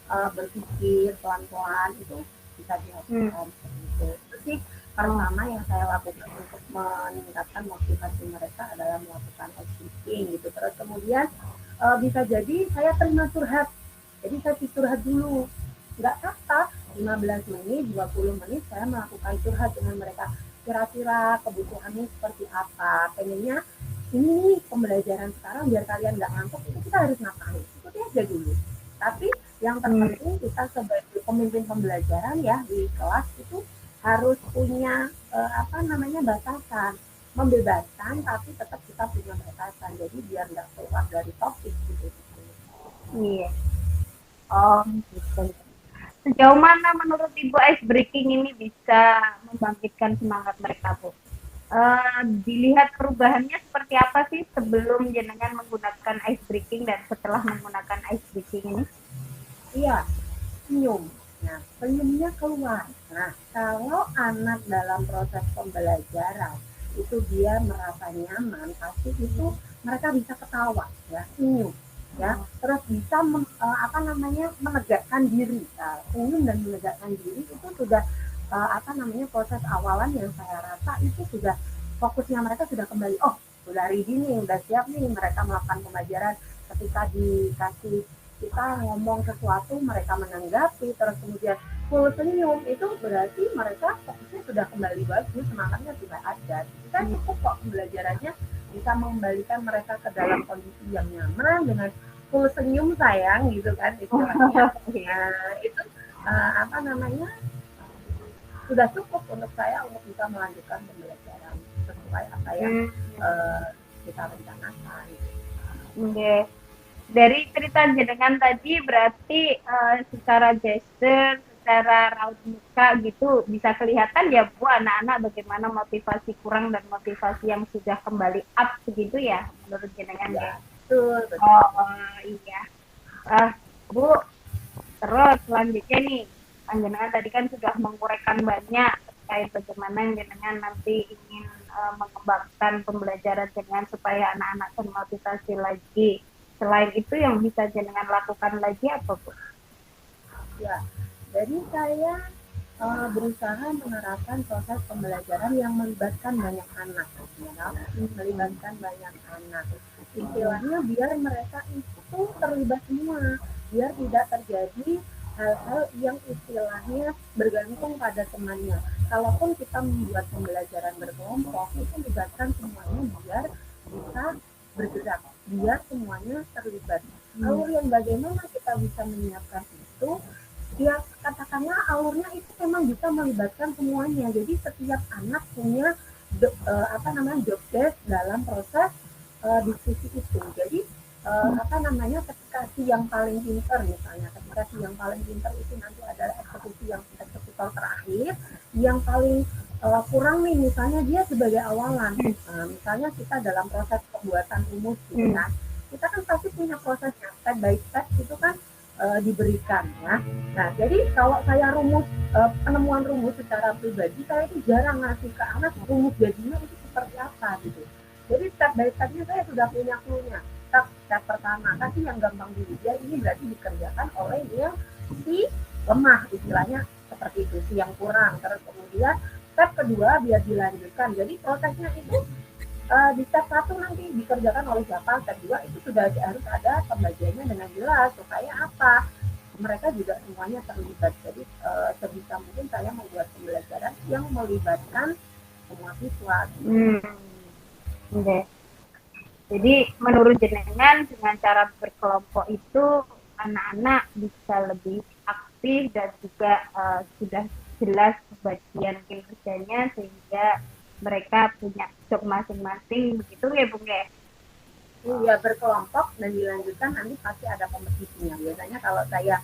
berpikir pelan-pelan, itu bisa dilakukan seperti itu. Terus sih pertama yang saya lakukan untuk meningkatkan motivasi mereka adalah melakukan activity gitu. Terus kemudian bisa jadi saya terima curhat, jadi saya curhat dulu, nggak apa-apa 15 menit 20 menit saya melakukan curhat dengan mereka, kira-kira kebutuhannya seperti apa, pengennya ini pembelajaran sekarang biar kalian nggak ngantuk itu kita harus ngapain, ikuti aja dulu. Tapi yang terpenting kita sebagai pemimpin pembelajaran ya di kelas itu harus punya batasan, membebaskan tapi tetap kita punya batasan, jadi biar nggak keluar dari topik gitu. Iya. Oh gitu. Sejauh mana menurut Ibu ice breaking ini bisa membangkitkan semangat mereka, Bu? Dilihat perubahannya seperti apa sih sebelum jenengan menggunakan ice breaking dan setelah menggunakan ice breaking ini? Iya, senyum. Nah, senyumnya keluar. Nah, kalau anak dalam proses pembelajaran itu dia merasa nyaman, pasti itu mereka bisa ketawa, ya, senyum, ya. Terus bisa menegakkan diri. Nah, senyum dan menegakkan diri itu sudah proses awalan yang saya rasa itu sudah fokusnya mereka sudah kembali. Oh, udah ready nih, udah siap nih mereka melakukan pembelajaran. Ketika dikasih kita ngomong sesuatu mereka menanggapi terus kemudian full senyum, itu berarti mereka fokusnya sudah kembali bagus, semangatnya sudah ada. Kita cukup kok pembelajarannya bisa mengembalikan mereka ke dalam kondisi yang nyaman dengan full senyum sayang gitu kan istilahnya. Nah, itu sudah cukup untuk saya untuk bisa melanjutkan pembelajaran sesuai apa yang kita rencanakan. Okay. Dari cerita jenengan tadi berarti secara gesture, secara raut muka gitu bisa kelihatan ya Bu, anak-anak bagaimana motivasi kurang dan motivasi yang sudah kembali up begitu ya menurut jenengan ya. Betul. Oh iya. Bu, terus selanjutnya nih, jenengan tadi kan sudah menguraikan banyak terkait bagaimana jenengan nanti ingin mengembangkan pembelajaran jenengan supaya anak-anak termotivasi lagi. Selain itu yang bisa jenengan lakukan lagi apa Bu? Ya, jadi saya berusaha menerapkan proses pembelajaran yang melibatkan banyak anak, ya, melibatkan banyak anak. Istilahnya biar mereka itu terlibat semua, biar tidak terjadi hal-hal yang istilahnya bergantung pada temannya. Kalaupun kita membuat pembelajaran berkelompok, itu melibatkan semuanya biar bisa bergerak, biar semuanya terlibat. Alur yang bagaimana kita bisa menyiapkan itu, ya katakanlah alurnya itu memang bisa melibatkan semuanya. Jadi setiap anak punya job desk dalam proses diskusi itu. Jadi ketika si yang paling pinter misalnya, ketika si yang paling pinter itu nanti adalah eksekutor terakhir, yang paling kurang nih misalnya dia sebagai awalan. Misalnya kita dalam proses pembuatan rumus gitu kan, kita kan pasti punya prosesnya, step by step itu kan diberikan ya. Nah, jadi kalau saya penemuan rumus secara pribadi, saya itu jarang ngasih ke anak rumus jadinya itu seperti apa gitu. Jadi step by stepnya saya sudah punya clue-nya. Step pertama, kasih yang gampang dulu. Dia ini berarti dikerjakan oleh yang si lemah, istilahnya seperti itu, si yang kurang. Terus kemudian step kedua biar dilanjutkan. Jadi prosesnya itu di step 1 nanti dikerjakan oleh siapa, step 2 itu sudah harus ada pembagiannya dengan jelas supaya apa? mereka juga semuanya terlibat. Jadi sebisa mungkin saya membuat pembelajaran yang melibatkan semua siswa. Oke. Jadi menurut jenengan dengan cara berkelompok itu anak-anak bisa lebih aktif dan juga sudah jelas bagian kinerjanya sehingga mereka punya job masing-masing begitu ya Bung ya? Iya, berkelompok dan dilanjutkan nanti pasti ada kompetisinya. Biasanya kalau saya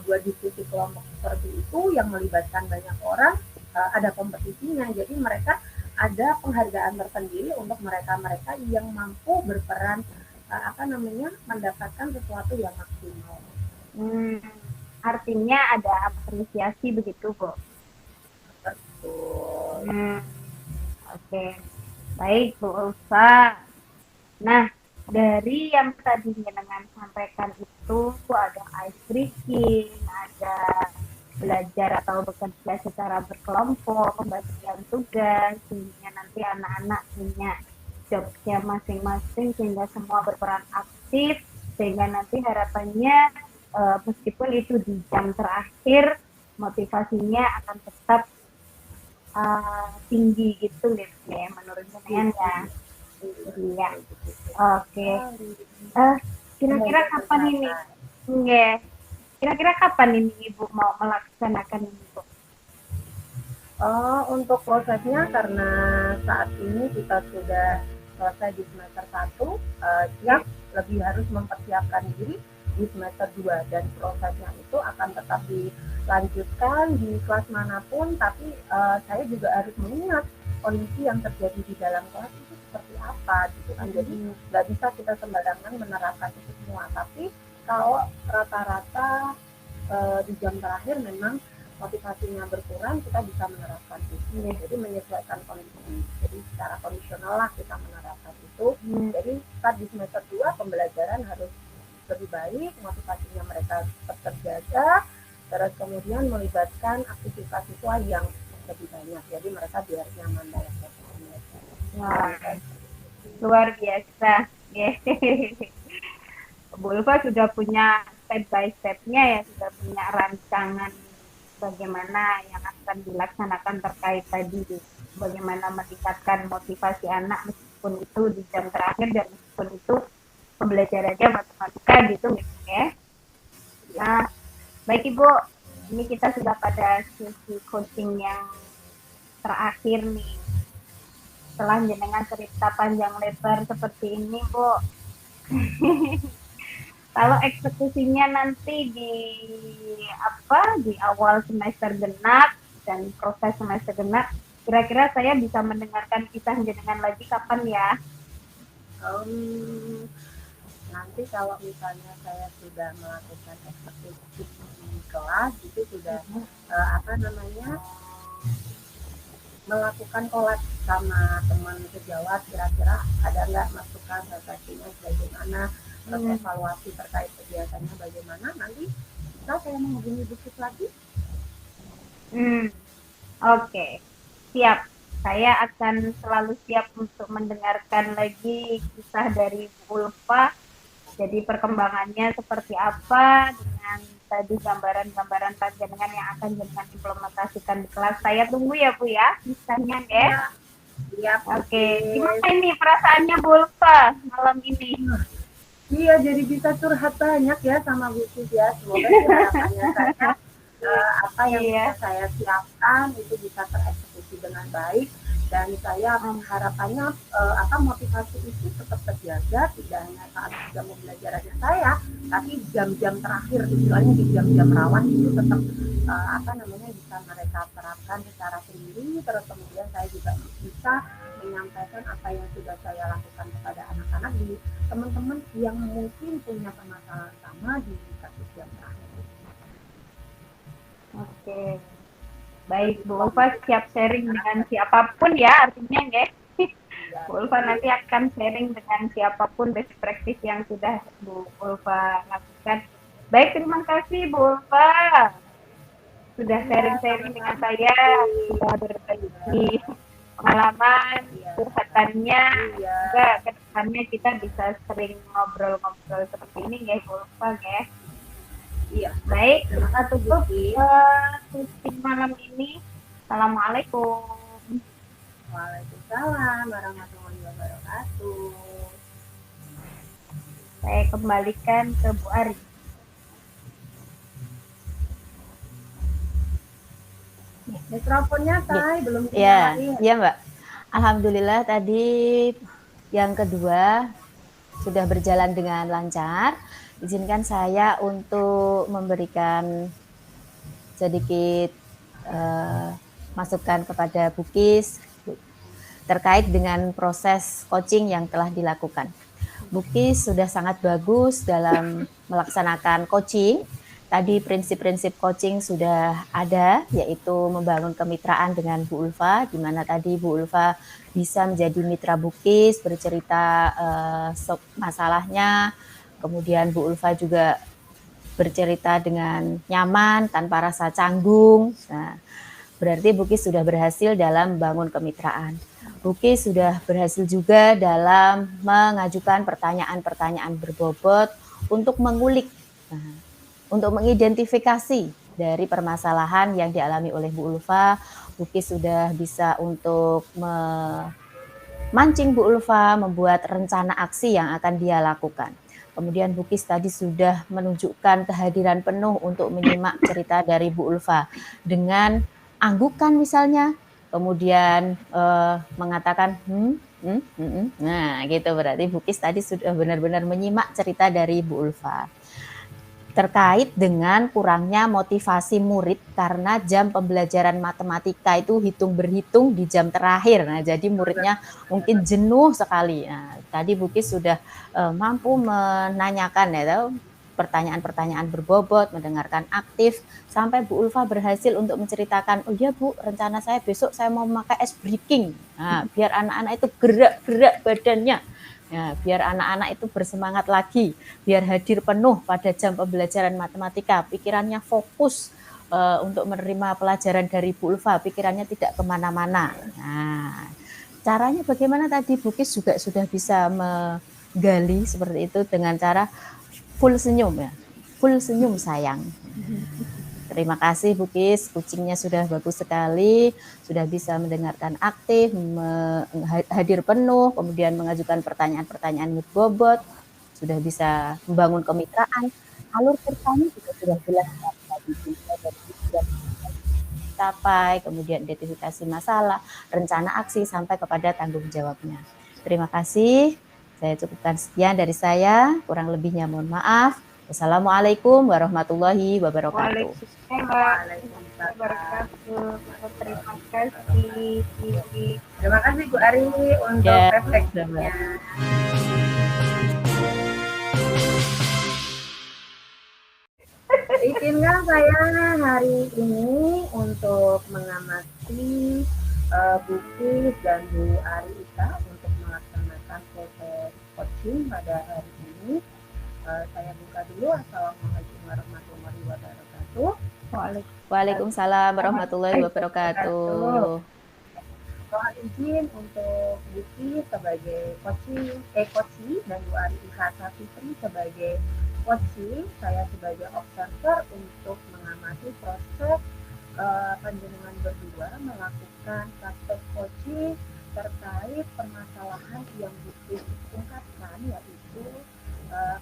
buat diskusi kelompok seperti itu yang melibatkan banyak orang, ada kompetisinya. Jadi mereka ada penghargaan tersendiri untuk mereka-mereka yang mampu berperan mendapatkan sesuatu yang maksimal. Artinya ada apresiasi begitu, Bu. Betul. Oke. Baik, Bu Ulfa. Nah, dari yang tadi jenengan sampaikan itu ada ice breaking, ada belajar atau bekerja secara berkelompok, pembagian tugas, sehingga nanti anak-anak punya jobnya masing-masing, sehingga semua berperan aktif, sehingga nanti harapannya meskipun itu di jam terakhir, motivasinya akan tetap tinggi gitu ya, menurut jenengan ya. Iya. Oke. Kira-kira kapan ini? Nggih. Kira-kira kapan ini Ibu mau melaksanakan ini, Bu? Untuk prosesnya karena saat ini kita sudah selesai di semester 1, yang lebih harus mempersiapkan diri di semester 2 dan prosesnya itu akan tetap dilanjutkan di kelas manapun, tapi saya juga harus mengingat kondisi yang terjadi di dalam kelas itu seperti apa gitu kan. Jadi nggak bisa kita sembarangan menerapkan itu semua, tapi kalau rata-rata di jam terakhir memang motivasinya berkurang, kita bisa menerapkan itu. Jadi menyesuaikan kondisi. Jadi secara kondisional lah kita menerapkan itu. Jadi saat di semester 2 pembelajaran harus lebih baik, motivasinya mereka tetap terjaga, terus kemudian melibatkan aktivitas siswa yang lebih banyak. Jadi mereka biar nyaman dalam prosesnya. Wah, luar biasa. Bu Ulfa sudah punya step by step-nya ya, sudah punya rancangan bagaimana yang akan dilaksanakan terkait tadi, bagaimana meningkatkan motivasi anak meskipun itu di jam terakhir dan meskipun itu pembelajarannya matematika gitu ya. Nah, baik Ibu, ini kita sudah pada sesi coaching yang terakhir nih. Setelah jenengan cerita panjang lebar seperti ini, Bu. Kalau eksekusinya nanti di awal semester genap dan proses semester genap, kira-kira saya bisa mendengarkan kisah jenengan lagi kapan ya? Nanti kalau misalnya saya sudah melakukan eksekusi di kelas itu sudah melakukan kolek sama teman sejawat, kira-kira ada nggak masukan refleksinya bagaimana, evaluasi terkait kegiatannya bagaimana, nanti saya menghubungi Bukit lagi. Oke. Siap. Saya akan selalu siap untuk mendengarkan lagi kisah dari Bu Ulfa. Jadi perkembangannya seperti apa dengan tadi gambaran-gambaran panjenengan yang akan jenengan implementasikan di kelas. Saya tunggu ya Bu ya, kisahnya ya. Iya. Oke. Gimana ini perasaannya Bu Ulfa malam ini? Iya, jadi bisa curhat banyak ya sama Bu Cis ya. Semoga harapannya saya apa yang bisa saya siapkan itu bisa tereksekusi dengan baik, dan saya harapannya motivasi itu tetap terjaga, tidak hanya saat jam pembelajarannya saya, tapi jam-jam terakhir, istilahnya di jam-jam rawan itu tetap bisa mereka terapkan secara sendiri. Terus kemudian saya juga bisa menyampaikan apa yang sudah saya lakukan kepada anak-anak di teman-teman yang mungkin punya permasalahan sama di kasus jam terakhir. Oke. Baik, Bu Ulfa siap sharing dengan siapapun ya, artinya ya. Bu Ulfa nanti akan sharing dengan siapapun best practice yang sudah Bu Ulfa lakukan. Baik, terima kasih Bu Ulfa. Sudah sharing-sharing dengan saya, sudah berbagi pengalaman, curhatannya, juga ke depannya kita bisa sering ngobrol-ngobrol seperti ini ya Bu Ulfa ya. Iya, Baik, Terima kita kasih tutup Bukit. sesi malam ini. Assalamualaikum. Waalaikumsalam warahmatullahi wabarakatuh. Saya kembalikan ke Bu Ari. Mikrofonnya Tay belum Ya, dinyalain. iya Mbak. Alhamdulillah tadi yang kedua sudah berjalan dengan lancar. Izinkan saya untuk memberikan sedikit masukan kepada Bukis terkait dengan proses coaching yang telah dilakukan. Bukis sudah sangat bagus dalam melaksanakan coaching. Tadi prinsip-prinsip coaching sudah ada, yaitu membangun kemitraan dengan Bu Ulfa, di mana tadi Bu Ulfa bisa menjadi mitra Bukis, bercerita masalahnya. Kemudian Bu Ulfa juga bercerita dengan nyaman, tanpa rasa canggung. Nah, berarti Bukis sudah berhasil dalam membangun kemitraan. Bukis sudah berhasil juga dalam mengajukan pertanyaan-pertanyaan berbobot untuk mengulik, untuk mengidentifikasi dari permasalahan yang dialami oleh Bu Ulfa. Bukis sudah bisa untuk memancing Bu Ulfa membuat rencana aksi yang akan dia lakukan. Kemudian Bukis tadi sudah menunjukkan kehadiran penuh untuk menyimak cerita dari Bu Ulfa dengan anggukan misalnya, kemudian mengatakan nah gitu, berarti Bukis tadi sudah benar-benar menyimak cerita dari Bu Ulfa. Terkait dengan kurangnya motivasi murid karena jam pembelajaran matematika itu hitung-berhitung di jam terakhir. Nah, jadi muridnya mungkin jenuh sekali. Nah, tadi Bukis sudah mampu menanyakan ya, pertanyaan-pertanyaan berbobot, mendengarkan aktif, sampai Bu Ulfa berhasil untuk menceritakan, oh iya Bu, rencana saya besok saya mau memakai ice breaking, nah, biar anak-anak itu gerak-gerak badannya, ya, biar anak-anak itu bersemangat lagi, biar hadir penuh pada jam pembelajaran matematika, pikirannya fokus untuk menerima pelajaran dari Bu Ulfa, pikirannya tidak kemana-mana. Nah, caranya bagaimana tadi Bukis juga sudah bisa menggali seperti itu dengan cara full senyum ya, full senyum sayang. Terima kasih Bukis, kucingnya sudah bagus sekali, sudah bisa mendengarkan aktif, hadir penuh, kemudian mengajukan pertanyaan-pertanyaan berbobot, sudah bisa membangun kemitraan, alur ceritanya juga sudah jelas tadi, sudah capai, kemudian identifikasi masalah, rencana aksi, sampai kepada tanggung jawabnya. Terima kasih, saya cukupkan sekian dari saya, kurang lebihnya mohon maaf. Wassalamualaikum warahmatullahi wabarakatuh. Waalaikumsalam wabarakatuh. Terima kasih. Terima kasih Bu Ari untuk Ya, refleksinya. Izinkan saya hari ini untuk mengamati Bukis dan Bu Ari Ika untuk melaksanakan proses coaching pada hari ini. Saya buka dulu. Assalamualaikum warahmatullahi wabarakatuh. Waalaikumsalam warahmatullahi wabarakatuh. Mohon izin untuk Bukis sebagai coaching dan Bu Ari Ika Sapitri sebagai coaching, saya sebagai observer untuk mengamati proses panjenengan berdua melakukan praktek coaching terkait permasalahan yang Bukis ungkapkan, yaitu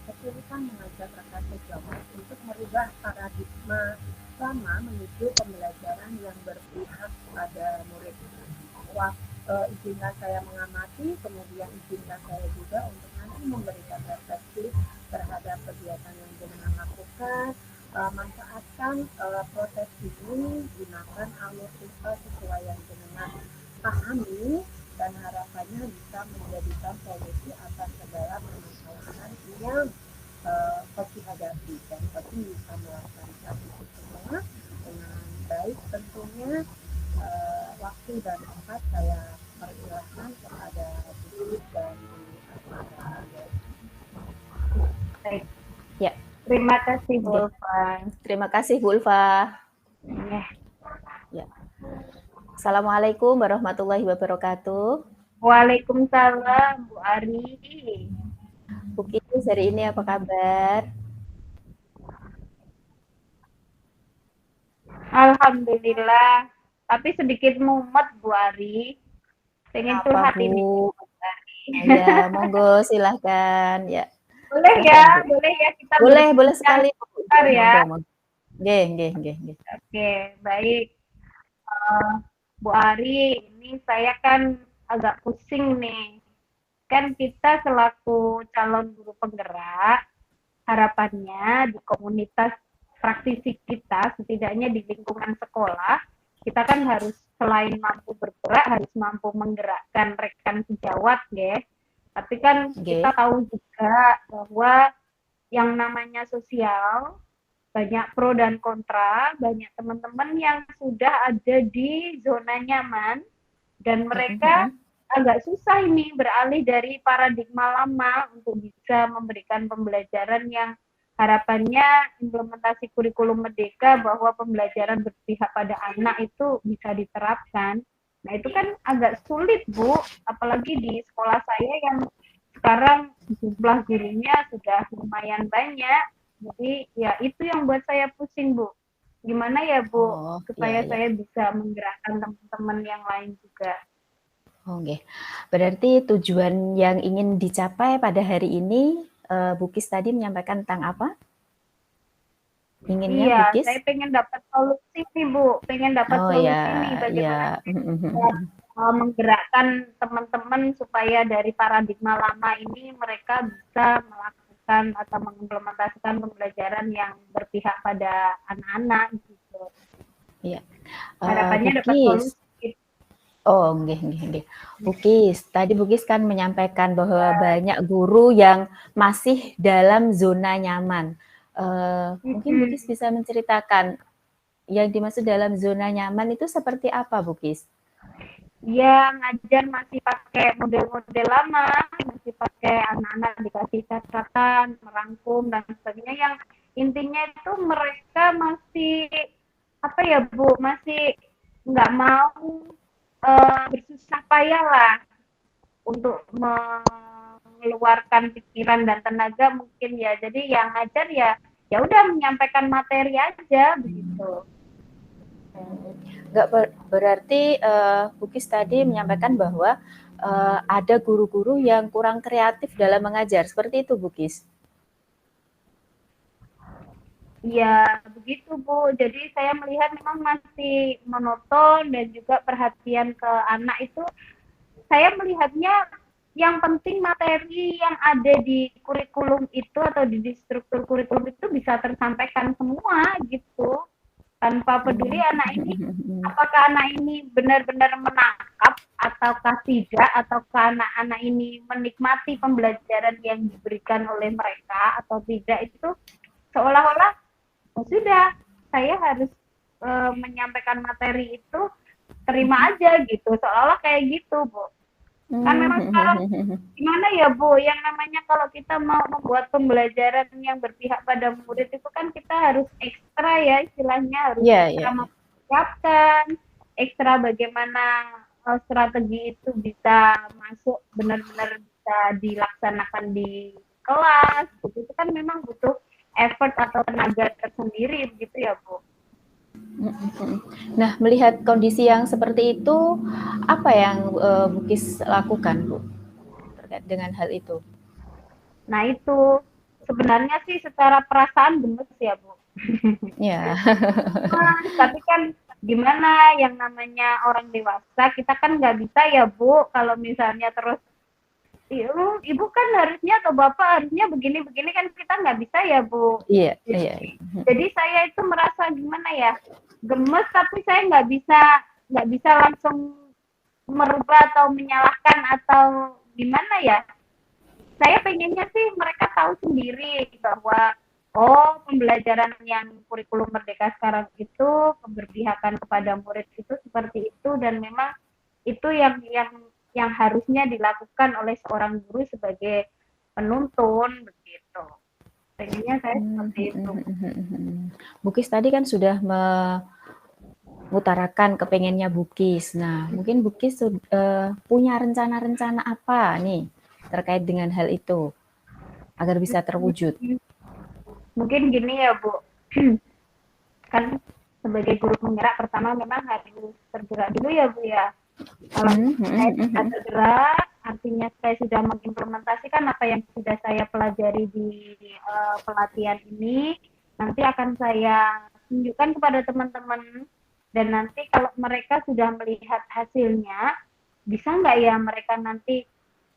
kesulitan mengajak rasa sejawat untuk merubah paradigma lama menuju pembelajaran yang berpihak pada murid. Izinkan saya mengamati, kemudian izinkan saya juga untuk nanti memberikan refleksi terhadap kegiatan yang jenengan lakukan. Manfaatkan proses ini, gunakan alur cerita sesuai yang jenengan pahami, dan harapannya bisa menjadikan solusi atas segala permasalahan yang Koci hadapi, dan Koci bisa melaksanakan itu semua dengan baik. Tentunya waktu dan tempat saya persilahkan kepada Bukis dan Asmara. Baik. Ya. Terima kasih Bu Ulfa. Terima kasih Bu Ulfa. Ya. Assalamualaikum warahmatullahi wabarakatuh. Waalaikumsalam Bu Ari. Bukis hari ini apa kabar? Alhamdulillah. Tapi sedikit mumet Bu Ari. Pengen Apa curhat Bu? ini. Ya, monggo silahkan. Ya, Boleh ya, silahkan Bu. boleh ya kita Boleh berbincang sekali Bu. sebentar ya. Monggo, monggo. Nggih, nggih, nggih, nggih. Oke, baik. Bu Ari, ini saya kan agak pusing nih. Kan kita selaku calon guru penggerak, harapannya di komunitas praktisi kita, setidaknya di lingkungan sekolah, kita kan harus selain mampu bergerak, harus mampu menggerakkan rekan sejawat, ya. Tapi kan kita tahu juga bahwa yang namanya sosial, banyak pro dan kontra, banyak teman-teman yang sudah ada di zona nyaman, dan mereka agak susah ini beralih dari paradigma lama untuk bisa memberikan pembelajaran yang harapannya implementasi kurikulum merdeka bahwa pembelajaran berpihak pada anak itu bisa diterapkan. Nah itu kan agak sulit Bu, apalagi di sekolah saya yang sekarang jumlah gurunya sudah lumayan banyak. Jadi ya itu yang buat saya pusing Bu. Gimana ya Bu supaya saya bisa menggerakkan teman-teman yang lain juga. Oke, berarti tujuan yang ingin dicapai pada hari ini, Bu Kis tadi menyampaikan tentang apa? Inginnya Iya, Bu Kis? saya pengen dapat solusi nih Bu, pengen dapat solusi nih bagaimana menggerakkan teman-teman supaya dari paradigma lama ini mereka bisa melakukan atau mengimplementasikan pembelajaran yang berpihak pada anak-anak gitu. Iya. Harapannya dapat solusi. Oh, nggih. Bu Kis, tadi Bu Kis kan menyampaikan bahwa banyak guru yang masih dalam zona nyaman. Mungkin Bu Kis bisa menceritakan yang dimaksud dalam zona nyaman itu seperti apa, Bu Kis? Ya, ngajar masih pakai model-model lama, masih pakai anak-anak dikasih catatan, merangkum, dan sebagainya, yang intinya itu mereka masih, apa ya Bu, masih nggak mau bersusah payah lah untuk mengeluarkan pikiran dan tenaga mungkin ya. Jadi yang ngajar ya udah menyampaikan materi aja begitu. Nggak berarti Bu Kis tadi menyampaikan bahwa ada guru-guru yang kurang kreatif dalam mengajar. Seperti itu Bu Kis? Iya, begitu Bu. Jadi saya melihat memang masih monoton dan juga perhatian ke anak itu saya melihatnya yang penting materi yang ada di kurikulum itu atau di struktur kurikulum itu bisa tersampaikan semua gitu. Tanpa peduli anak ini apakah anak ini benar-benar menangkap ataukah tidak, ataukah anak-anak ini menikmati pembelajaran yang diberikan oleh mereka atau tidak, itu seolah-olah sudah saya harus menyampaikan materi itu terima aja gitu, seolah-olah kayak gitu Bu. Kan memang sekarang gimana ya Bu, yang namanya kalau kita mau membuat pembelajaran yang berpihak pada murid itu kan kita harus ekstra ya, istilahnya harus ekstra mempersiapkan, ekstra bagaimana strategi itu bisa masuk benar-benar bisa dilaksanakan di kelas, itu kan memang butuh effort atau tenaga tersendiri begitu ya Bu. Nah, melihat kondisi yang seperti itu, apa yang Bu Kis lakukan Bu terkait dengan hal itu? Nah itu sebenarnya sih secara perasaan gemes ya Bu. Ya. Tapi kan gimana, yang namanya orang dewasa kita kan nggak bisa ya Bu kalau misalnya terus ibu kan harusnya atau bapak harusnya begini-begini, kan kita nggak bisa ya Bu. Iya. Jadi saya itu merasa gimana ya, gemes, tapi saya nggak bisa langsung merubah atau menyalahkan atau gimana ya. Saya pengennya sih mereka tahu sendiri bahwa pembelajaran yang kurikulum merdeka sekarang itu keberpihakan kepada murid itu seperti itu, dan memang itu yang harusnya dilakukan oleh seorang guru sebagai penuntun begitu. Pengennya saya seperti itu. Bu Kis tadi kan sudah mengutarakan kepengennya Bu Kis. Nah, mungkin Bu Kis punya rencana-rencana apa nih terkait dengan hal itu agar bisa terwujud? Mungkin gini ya Bu, kan sebagai guru penggerak pertama memang harus tergerak dulu ya Bu ya. Kalau saya tidak tergerak, artinya saya sudah mengimplementasikan apa yang sudah saya pelajari di pelatihan ini, nanti akan saya tunjukkan kepada teman-teman, dan nanti kalau mereka sudah melihat hasilnya, bisa nggak ya mereka nanti,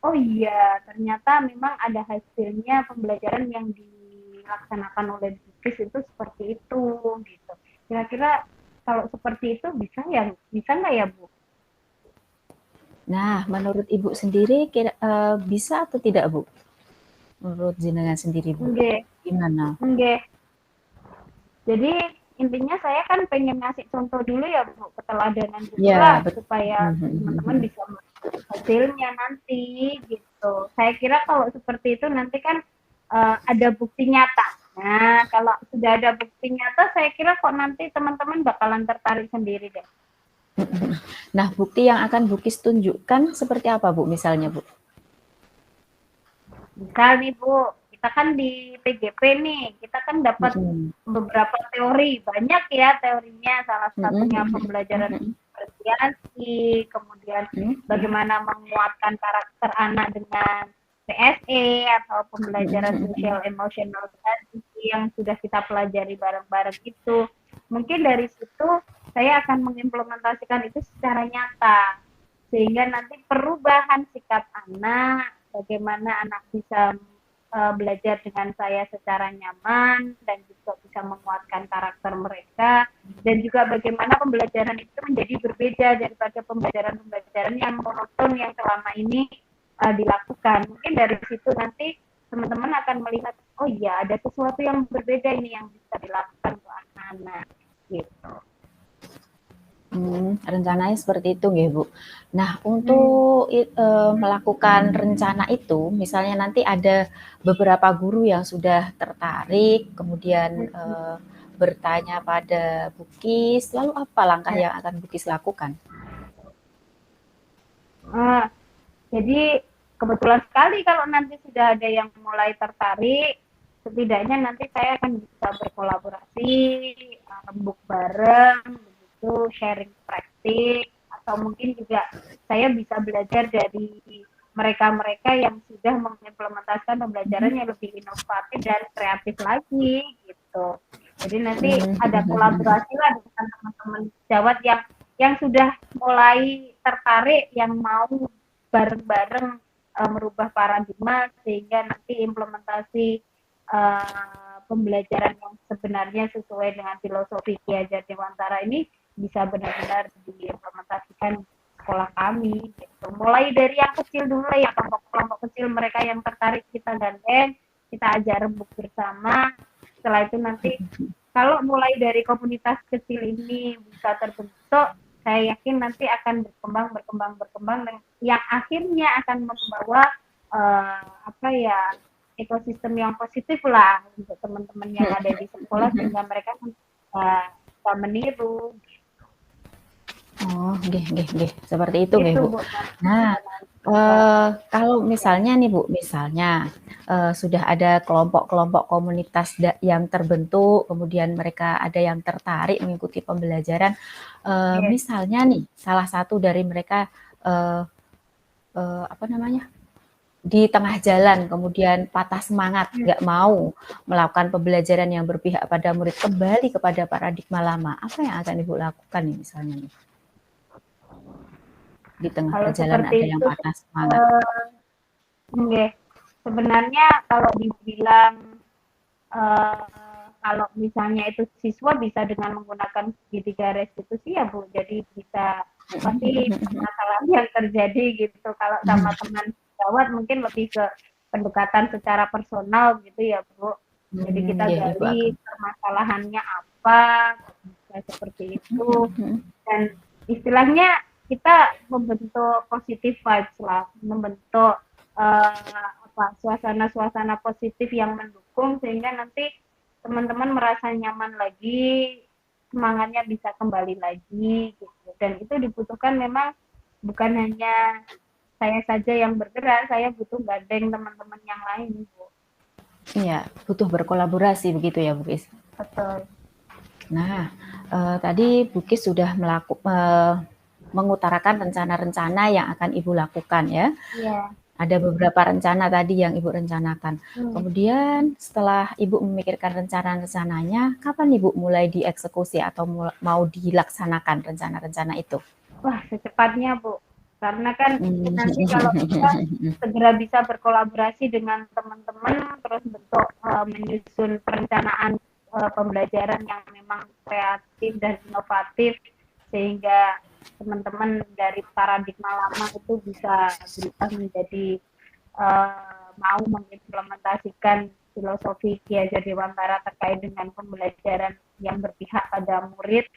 oh iya ternyata memang ada hasilnya pembelajaran yang dilaksanakan oleh BUKIS itu seperti itu gitu. Kira-kira kalau seperti itu bisa nggak ya Bu? Nah, menurut Ibu sendiri bisa atau tidak, Bu? Menurut jenengan sendiri, Bu? Nggih, Gimana? nggih. Jadi intinya saya kan pengen ngasih contoh dulu ya Bu, keteladanan dulu Ya, lah supaya teman-teman bisa melihat hasilnya nanti gitu. Saya kira kalau seperti itu nanti kan ada bukti nyata. Nah, kalau sudah ada bukti nyata, saya kira kok nanti teman-teman bakalan tertarik sendiri deh. Nah, bukti yang akan BUKIS tunjukkan seperti apa, Bu, misalnya, Bu? Misal nih Bu, kita kan di PGP nih, kita kan dapat beberapa teori, banyak ya teorinya, salah satunya pembelajaran apresiasi, kemudian bagaimana menguatkan karakter anak dengan PSE atau pembelajaran social emotional studies yang sudah kita pelajari bareng-bareng itu. Mungkin dari situ saya akan mengimplementasikan itu secara nyata, sehingga nanti perubahan sikap anak, bagaimana anak bisa belajar dengan saya secara nyaman dan juga bisa menguatkan karakter mereka, dan juga bagaimana pembelajaran itu menjadi berbeda daripada pembelajaran-pembelajaran yang monoton yang selama ini dilakukan. Mungkin dari situ nanti teman-teman akan melihat, oh iya ada sesuatu yang berbeda ini yang bisa dilakukan untuk anak-anak gitu. Rencananya seperti itu nggih, Bu. Nah, untuk melakukan rencana itu, misalnya nanti ada beberapa guru yang sudah tertarik, kemudian bertanya pada BUKIS, lalu apa langkah yang akan BUKIS lakukan? Jadi kebetulan sekali kalau nanti sudah ada yang mulai tertarik, setidaknya nanti saya akan bisa berkolaborasi, rembuk bareng, begitu, sharing praktik, atau mungkin juga saya bisa belajar dari mereka-mereka yang sudah mengimplementasikan pembelajaran yang lebih inovatif dan kreatif lagi gitu. Jadi nanti ada kolaborasi lah dengan teman-teman sejawat yang sudah mulai tertarik, yang mau bareng-bareng merubah paradigma sehingga nanti implementasi pembelajaran yang sebenarnya sesuai dengan filosofi Ki Hajar Dewantara ini bisa benar-benar diimplementasikan sekolah kami gitu. Mulai dari yang kecil dulu ya, kelompok-kelompok kecil mereka yang tertarik kita gandeng, kita ajak rembuk bersama. Setelah itu nanti kalau mulai dari komunitas kecil ini bisa terbentuk, saya yakin nanti akan berkembang dan yang akhirnya akan membawa ekosistem yang positif lah untuk teman-teman yang ada di sekolah sehingga mereka bisa meniru. Oh, nggih. Seperti itu nggih, Bu. Nah, kalau misalnya nih, Bu, sudah ada kelompok-kelompok komunitas yang terbentuk, kemudian mereka ada yang tertarik mengikuti pembelajaran, misalnya nih salah satu dari mereka di tengah jalan kemudian patah semangat, nggak mau melakukan pembelajaran yang berpihak pada murid, kembali kepada paradigma lama, apa yang akan Ibu lakukan nih misalnya nih? Di tengah perjalanan ada yang patah semangat. Sebenarnya kalau dibilang kalau misalnya itu siswa bisa dengan menggunakan segitiga restitusi ya Bu, jadi bisa pasti masalah yang terjadi gitu. Kalau sama teman sejawat mungkin lebih ke pendekatan secara personal gitu ya Bu. Jadi kita gali permasalahannya apa, seperti itu, dan istilahnya kita membentuk positive vibes lah, membentuk suasana-suasana positif yang mendukung sehingga nanti teman-teman merasa nyaman lagi, semangatnya bisa kembali lagi gitu. Dan itu dibutuhkan memang bukan hanya saya saja yang bergerak, saya butuh gandeng teman-teman yang lain, Bu. Iya, butuh berkolaborasi begitu ya, Bu Is? Betul. Nah, tadi Bu Kis sudah mengutarakan rencana-rencana yang akan Ibu lakukan ya. Iya. Ada beberapa rencana tadi yang Ibu rencanakan. Kemudian setelah Ibu memikirkan rencana-rencananya, kapan Ibu mulai dieksekusi atau mau dilaksanakan rencana-rencana itu? Wah, secepatnya Bu. Karena kan nanti kalau kita segera bisa berkolaborasi dengan teman-teman, terus bentuk menyusun perencanaan pembelajaran yang memang kreatif dan inovatif, sehingga teman-teman dari paradigma lama itu bisa berubah menjadi mau mengimplementasikan filosofi Ki Hajar Dewantara terkait dengan pembelajaran yang berpihak pada murid,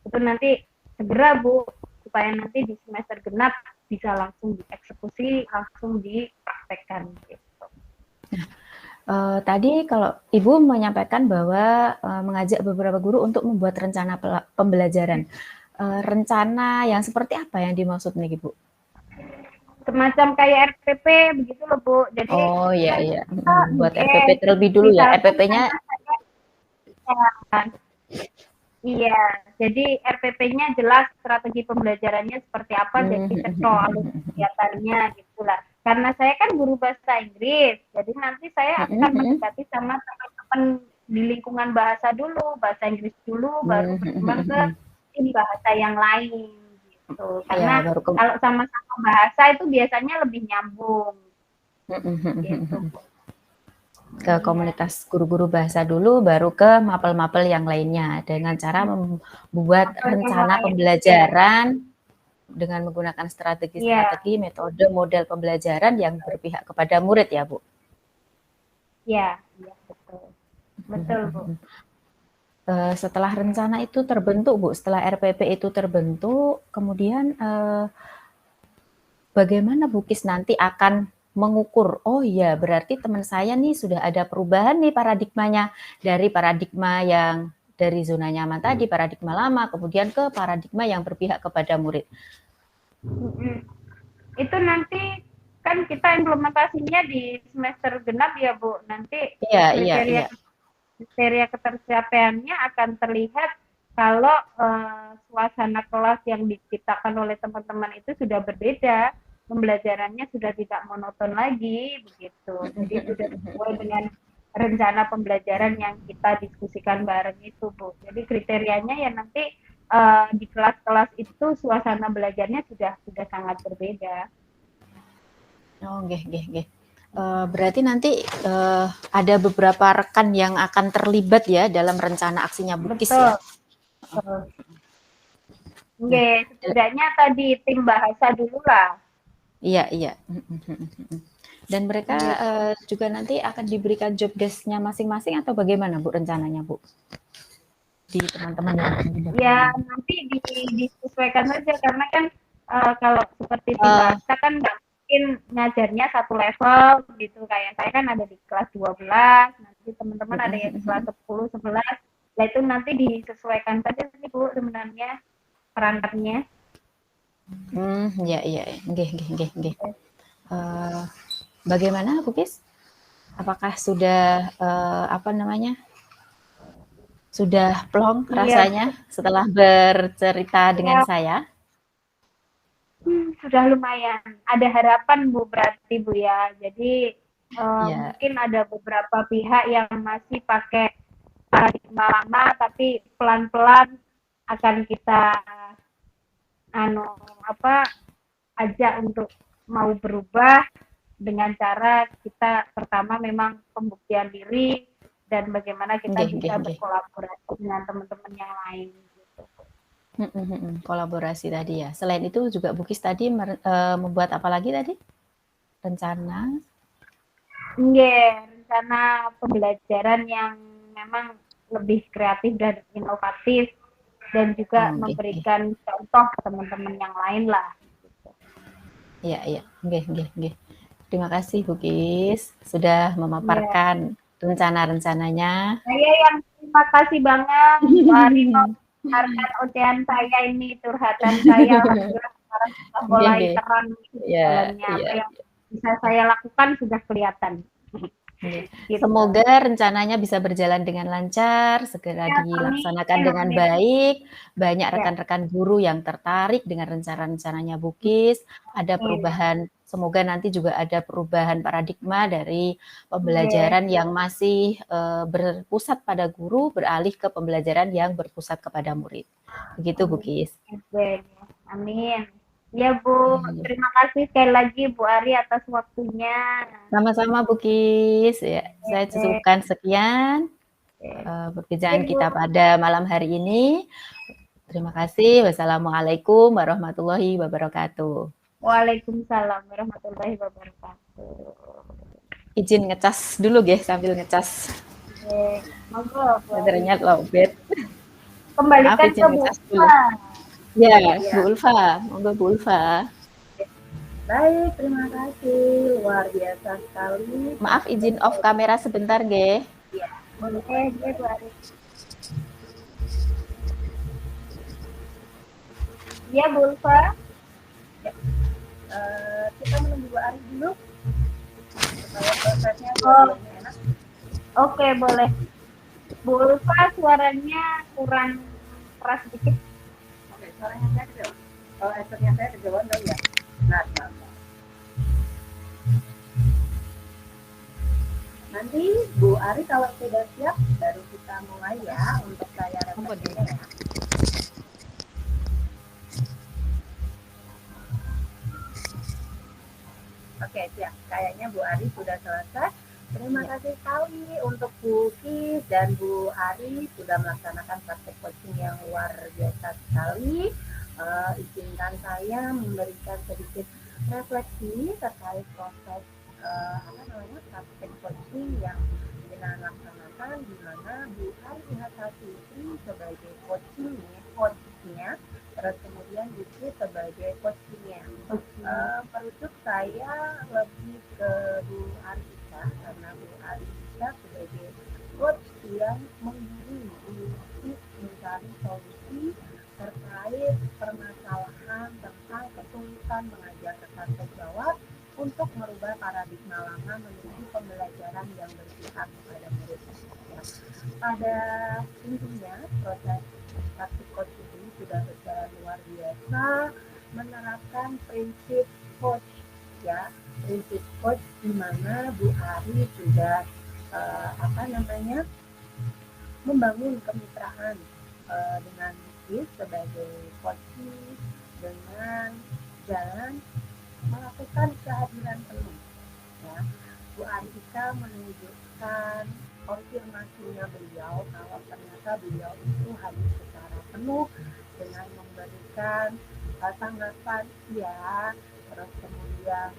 itu nanti segera Bu, supaya nanti di semester genap bisa langsung dieksekusi, langsung dipraktekkan gitu. Tadi kalau Ibu menyampaikan bahwa mengajak beberapa guru untuk membuat rencana pembelajaran. Rencana yang seperti apa yang dimaksud nih Ibu? Semacam kayak RPP begitu loh Bu. Jadi oh iya. Buat RPP terlebih dulu ya. RPP-nya iya, jadi RPP-nya jelas strategi pembelajarannya seperti apa, jadi cekro alur kegiatannya gitulah. Karena saya kan guru bahasa Inggris, jadi nanti saya akan mendekati sama teman-teman di lingkungan bahasa dulu, bahasa Inggris dulu, baru berkembang ke bahasa yang lain gitu. Karena ya, kalau sama-sama bahasa itu biasanya lebih nyambung. Gitu. Ke komunitas guru-guru bahasa dulu, baru ke mapel-mapel yang lainnya dengan cara membuat rencana pembelajaran dengan menggunakan strategi-strategi, metode, model pembelajaran yang berpihak kepada murid ya Bu? Iya, betul. Betul Bu. Setelah rencana itu terbentuk Bu, setelah RPP itu terbentuk, kemudian bagaimana Bu Kis nanti akan mengukur, oh iya berarti teman saya nih sudah ada perubahan nih paradigmanya, dari paradigma yang dari zona nyaman tadi, paradigma lama, kemudian ke paradigma yang berpihak kepada murid. Itu nanti kan kita implementasinya di semester genap ya Bu, nanti kriteria ketercapaiannya akan terlihat kalau suasana kelas yang diciptakan oleh teman-teman itu sudah berbeda, pembelajarannya sudah tidak monoton lagi begitu. Jadi sudah sesuai dengan rencana pembelajaran yang kita diskusikan bareng itu Bu. Jadi kriterianya ya nanti di kelas-kelas itu suasana belajarnya sudah sangat berbeda. Oh, nggih. Berarti nanti ada beberapa rekan yang akan terlibat ya dalam rencana aksinya Bu Kis ya. Nggih, setidaknya tadi tim bahasa dulu lah. Iya. Dan mereka juga nanti akan diberikan job desk-nya masing-masing atau bagaimana Bu rencananya Bu? Di teman-teman yang akan diberikan. Ya nanti disesuaikan saja karena kan kalau seperti tim bahasa kan nggak mungkin ngajarnya satu level gitu, kayak saya kan ada di kelas 12, nanti teman-teman ada yang di kelas 10, 11, nah itu nanti disesuaikan saja sih Bu sebenarnya perangkatnya. Iya. Nggih. Bagaimana Bu Kis? Apakah sudah sudah plong rasanya setelah bercerita dengan saya? Sudah lumayan. Ada harapan Bu berarti Bu ya. Jadi mungkin ada beberapa pihak yang masih pakai paradigma lama, tapi pelan-pelan akan kita ajak untuk mau berubah dengan cara kita pertama memang pembuktian diri dan bagaimana kita bisa berkolaborasi dengan teman-teman yang lain. Gitu. Kolaborasi tadi ya. Selain itu juga Bu Kis tadi membuat apa lagi tadi? Rencana? Rencana pembelajaran yang memang lebih kreatif dan inovatif dan juga memberikan contoh ke teman-teman yang lain lah. Iya. Nggih. Terima kasih Bu Kis sudah memaparkan rencana-rencananya. Saya yang terima kasih banget Bu Arino, harkat ocehan saya ini, curhatan saya sekarang sudah mulai terang jalannya. Apa yang bisa saya lakukan sudah kelihatan. Gitu. Semoga rencananya bisa berjalan dengan lancar, segera Ya, dilaksanakan amin, dengan amin. baik, banyak Ya. rekan-rekan guru yang tertarik dengan rencana-rencananya Bukis, ada Amin. perubahan, semoga nanti juga ada perubahan paradigma dari Iya. pembelajaran yang masih berpusat pada guru, beralih ke pembelajaran yang berpusat kepada murid. Begitu Bukis. Oke, amin. Ya Bu, terima kasih sekali lagi Bu Ari atas waktunya. Sama-sama Bukis, ya, saya Oke, cukupkan sekian perbincangan Bu. kita pada malam hari ini. Terima kasih. Wassalamualaikum warahmatullahi wabarakatuh. Waalaikumsalam warahmatullahi wabarakatuh. Izin ngecas dulu guys, sambil ngecas. Oke, monggo Bu Ari. Baterainya lowbat. Kembalikan Maaf, ke izin Bu ngecas dulu. Ulfa. Ya, Bu Ulfa. Monggo Bu Ulfa. Baik, terima kasih. Luar biasa sekali. Maaf, izin off kamera sebentar, Ge. Ya, Boleh, ya Bu Ari. Iya Bu Ulfa. kita menunggu Bu Ari dulu supaya prosesnya lebih enak. Oke, boleh. Bu Ulfa, suaranya kurang keras sedikit. Oke, suaranya saya kecil. Oh, headsetnya saya kejauhan dong ya. Nah. Nanti Bu Ari kalau sudah siap, baru kita mulai ya untuk layar refleksinya ya. Oke, siap. Kayaknya Bu Ari sudah selesai. Terima kasih sekali untuk Bu Kis dan Bu Ari sudah melaksanakan praktek coaching yang luar biasa sekali. Izinkan saya memberikan sedikit refleksi terkait proses praktek coaching yang kita laksanakan, di mana Bu Ari Hasasutri sebagai coachnya, terus kemudian Bu Kis sebagai coachingnya. Merujuk saya lebih ke Bu Arika, karena Bu Arika sebagai coach yang memberi tips mencari solusi terkait permasalahan tentang kesulitan mengajar rekan sejawat untuk merubah paradigma lama menuju pembelajaran yang berpihak kepada murid. Pada intinya proses praktik coaching ini sudah berjalan luar biasa, menerapkan prinsip coach ya, prinsip coach di mana Bu Ari sudah membangun kemitraan dengan Bukis sebagai coaching dengan jalan melakukan kehadiran penuh ya. Bu Arika menunjukkan konfirmasinya beliau kalau ternyata beliau itu hadir secara penuh dengan memberikan tanggapan ya, terus kemudian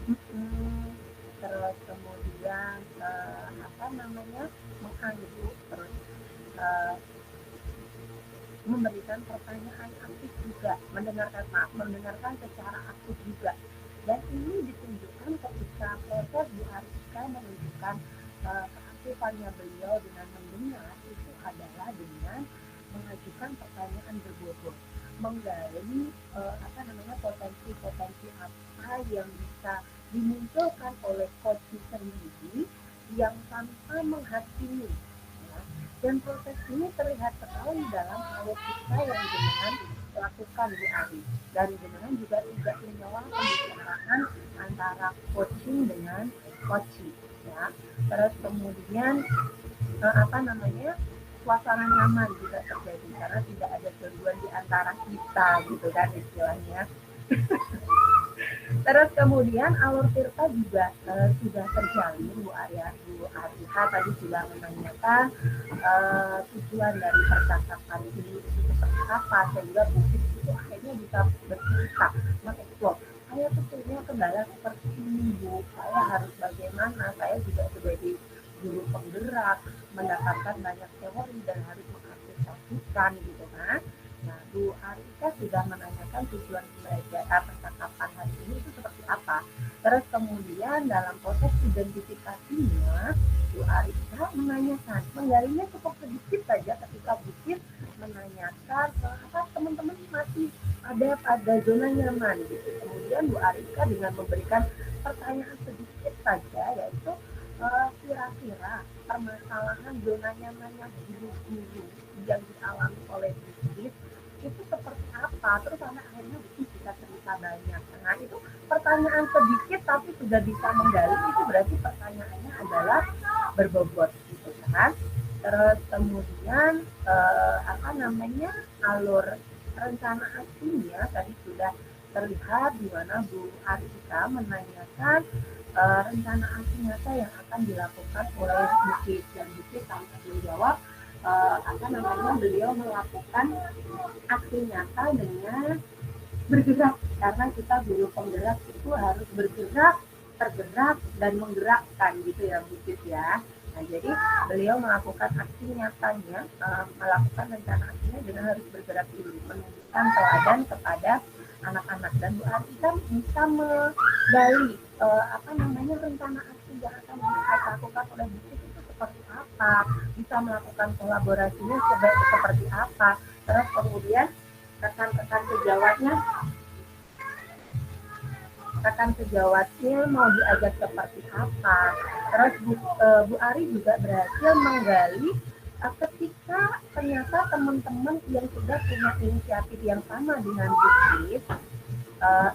mengangguk, terus memberikan pertanyaan aktif juga, mendengarkan secara aktif juga. Dan ini ditunjukkan ketika proses Bu Arika menunjukkan keaktifannya beliau dengan mendengar itu adalah dengan mengajukan pertanyaan berbobot, menggali potensi-potensi apa yang bisa dimunculkan oleh coach sendiri yang tanpa menghakimi ya. Dan proses ini terlihat sekali dalam alutsista yang jenengan lakukan Bu Ari, dan jenengan juga tidak menolak pembicaraan antara coaching dengan coaching ya. Terus kemudian suasana nyaman juga terjadi karena tidak ada gangguan di antara kita gitu kan istilahnya. Terus kemudian alur tirta juga sudah terjalin. Bu Ariha tadi sudah menanyakan tujuan dari percakapan ini seperti apa, sehingga Bukis itu akhirnya bisa bercerita, mengeksplor. Saya tentunya kendala seperti ini Bu, saya harus bagaimana, saya juga sebagai guru penggerak mendapatkan banyak teori dan harus mengaplikasikan gitu kan. Nah, Bu Arika sudah menanyakan tujuan belajar percakapan hari ini itu seperti apa. Terus kemudian dalam proses identifikasinya, Bu Arika menanyakan, menggalinya cukup sedikit saja ketika Bukis menanyakan teman-teman masih ada pada zona nyaman gitu. Kemudian Bu Arika dengan memberikan pertanyaan sedikit saja, yaitu kira-kira permasalahan zona nyamannya guru-guru yang dialami oleh bisnis itu seperti apa, terus sampai akhirnya bisnis bisa cerita banyak. Nah itu pertanyaan sedikit tapi sudah bisa menggali, itu berarti pertanyaannya adalah berbobot gitu kan. Terus kemudian alur rencana aksinya tadi sudah terlihat di mana Bu Arika menanyakan rencana aksi nyata yang akan dilakukan oleh Bukit, dan Bukit tanpa menjawab beliau melakukan aksi nyata dengan bergerak, karena kita guru penggerak itu harus bergerak, tergerak dan menggerakkan gitu ya Bukit ya. Nah jadi beliau melakukan aksi nyatanya, melakukan rencana aksinya dengan harus bergerak dulu, menunjukkan teladan kepada anak-anak, dan Bu Arika bisa menggali rencana aksi yang akan dilakukan oleh Bukit itu seperti apa, bisa melakukan kolaborasinya seperti apa, terus kemudian rekan-rekan sejawatnya mau diajak seperti apa. Terus Bu Ari juga berhasil menggali ketika ternyata teman-teman yang sudah punya inisiatif yang sama dengan Bukit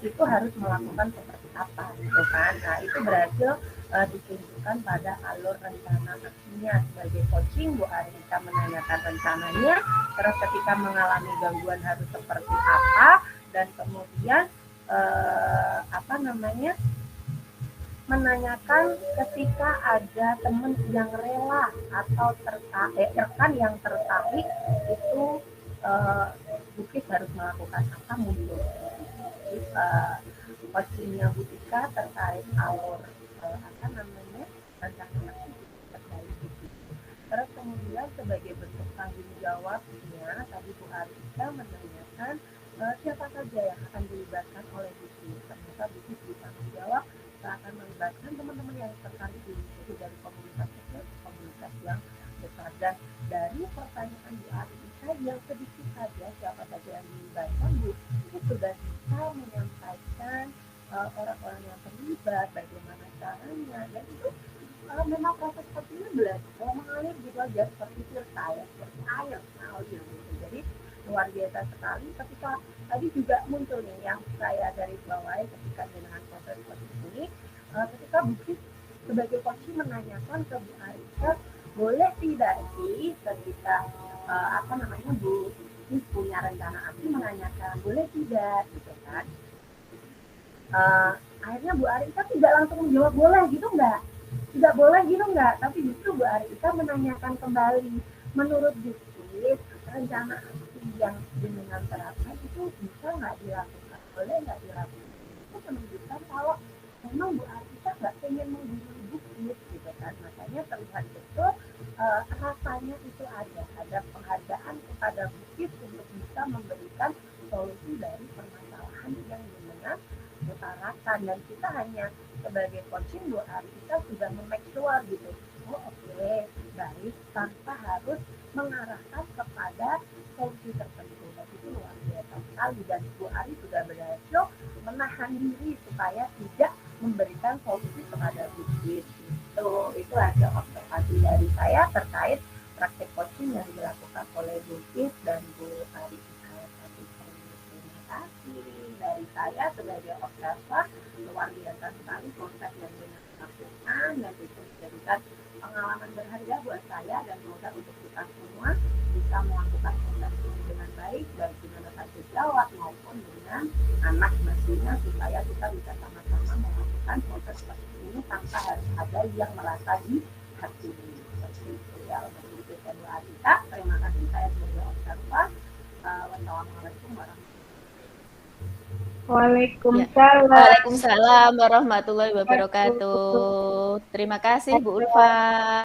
itu harus melakukan seperti apa gitu kan. Nah itu berhasil ditunjukkan pada alur rencana aksinya. Sebagai coaching, Bu Arika menanyakan rencananya, terus ketika mengalami gangguan harus seperti apa, dan kemudian menanyakan ketika ada teman yang rela atau rekan yang tertarik itu Bukit harus melakukan apa mundur. Coachingnya Bu Tika terkait alur rencana aksi terkait Bukit. Terus kemudian sebagai bentuk tanggung jawabnya tadi Bu Arika menanyakan siapa saja yang akan dilibatkan oleh Bukit. Ternyata Bukit bertanggung jawab akan melibatkan teman-teman yang tertarik di situ dari komunitas kecil ke komunitas yang besar. Dan dari pertanyaan Bu Arika yang sedikit saja siapa saja yang dilibatkan, Bukit sudah bisa menyampaikan orang-orang yang terlibat, bagaimana caranya, dan itu memang proses sepertinya belajar mengalir gitu aja seperti cerita ya, seperti air mengalir gitu. Jadi luar biasa sekali. Ketika tadi juga muncul nih yang saya garis bawahi ketika dengan proses seperti ini, ketika Bukit sebagai coach menanyakan ke Bu Arika, boleh tidak sih ketika Bu punya rencana aksi menanyakan boleh tidak gitu kan. Akhirnya Bu Arika tidak langsung menjawab boleh gitu enggak, tidak boleh gitu enggak, tapi justru Bu Arika menanyakan kembali, menurut Bukit rencana aksi yang dengan terapkan itu bisa nggak dilakukan, boleh nggak dilakukan. Itu menunjukkan kalau memang Bu Arika nggak pengen menggurui Bukit gitu kan. Makanya terlihat betul rasanya itu ada penghargaan kepada Bukit untuk bisa memberikan solusi dari permasalahan yang dengan utarakan. Dan kita hanya sebagai coaching Bu Arika sudah make sure gitu, oke, baik, tanpa harus mengarahkan kepada solusi tertentu. Dan itu luar biasa sekali, dan Bu Ari sudah berhasil menahan diri supaya tidak memberikan solusi kepada Bukit. Itu hasil observasi dari saya terkait praktek coaching yang dilakukan oleh Bukit dan Bu Ari. Terima kasih dari saya sebagai observer, luar biasa sekali proses yang dilakukan, dan itu menjadikan pengalaman berharga buat saya, dan semoga untuk kita semua bisa melakukan proses ini dengan baik, baik dengan rekan sejawat maupun dengan anak pastinya, supaya kita bisa sama-sama melakukan proses seperti ini tanpa harus ada yang merasa dihakimi. Seperti itu ya untuk Bu Arika. Terima kasih, saya sebagai observer. Wassalamualaikum warahmatullahi Waalaikumsalam. Waalaikumsalam warahmatullahi wabarakatuh. Terima kasih Bu Ulfa.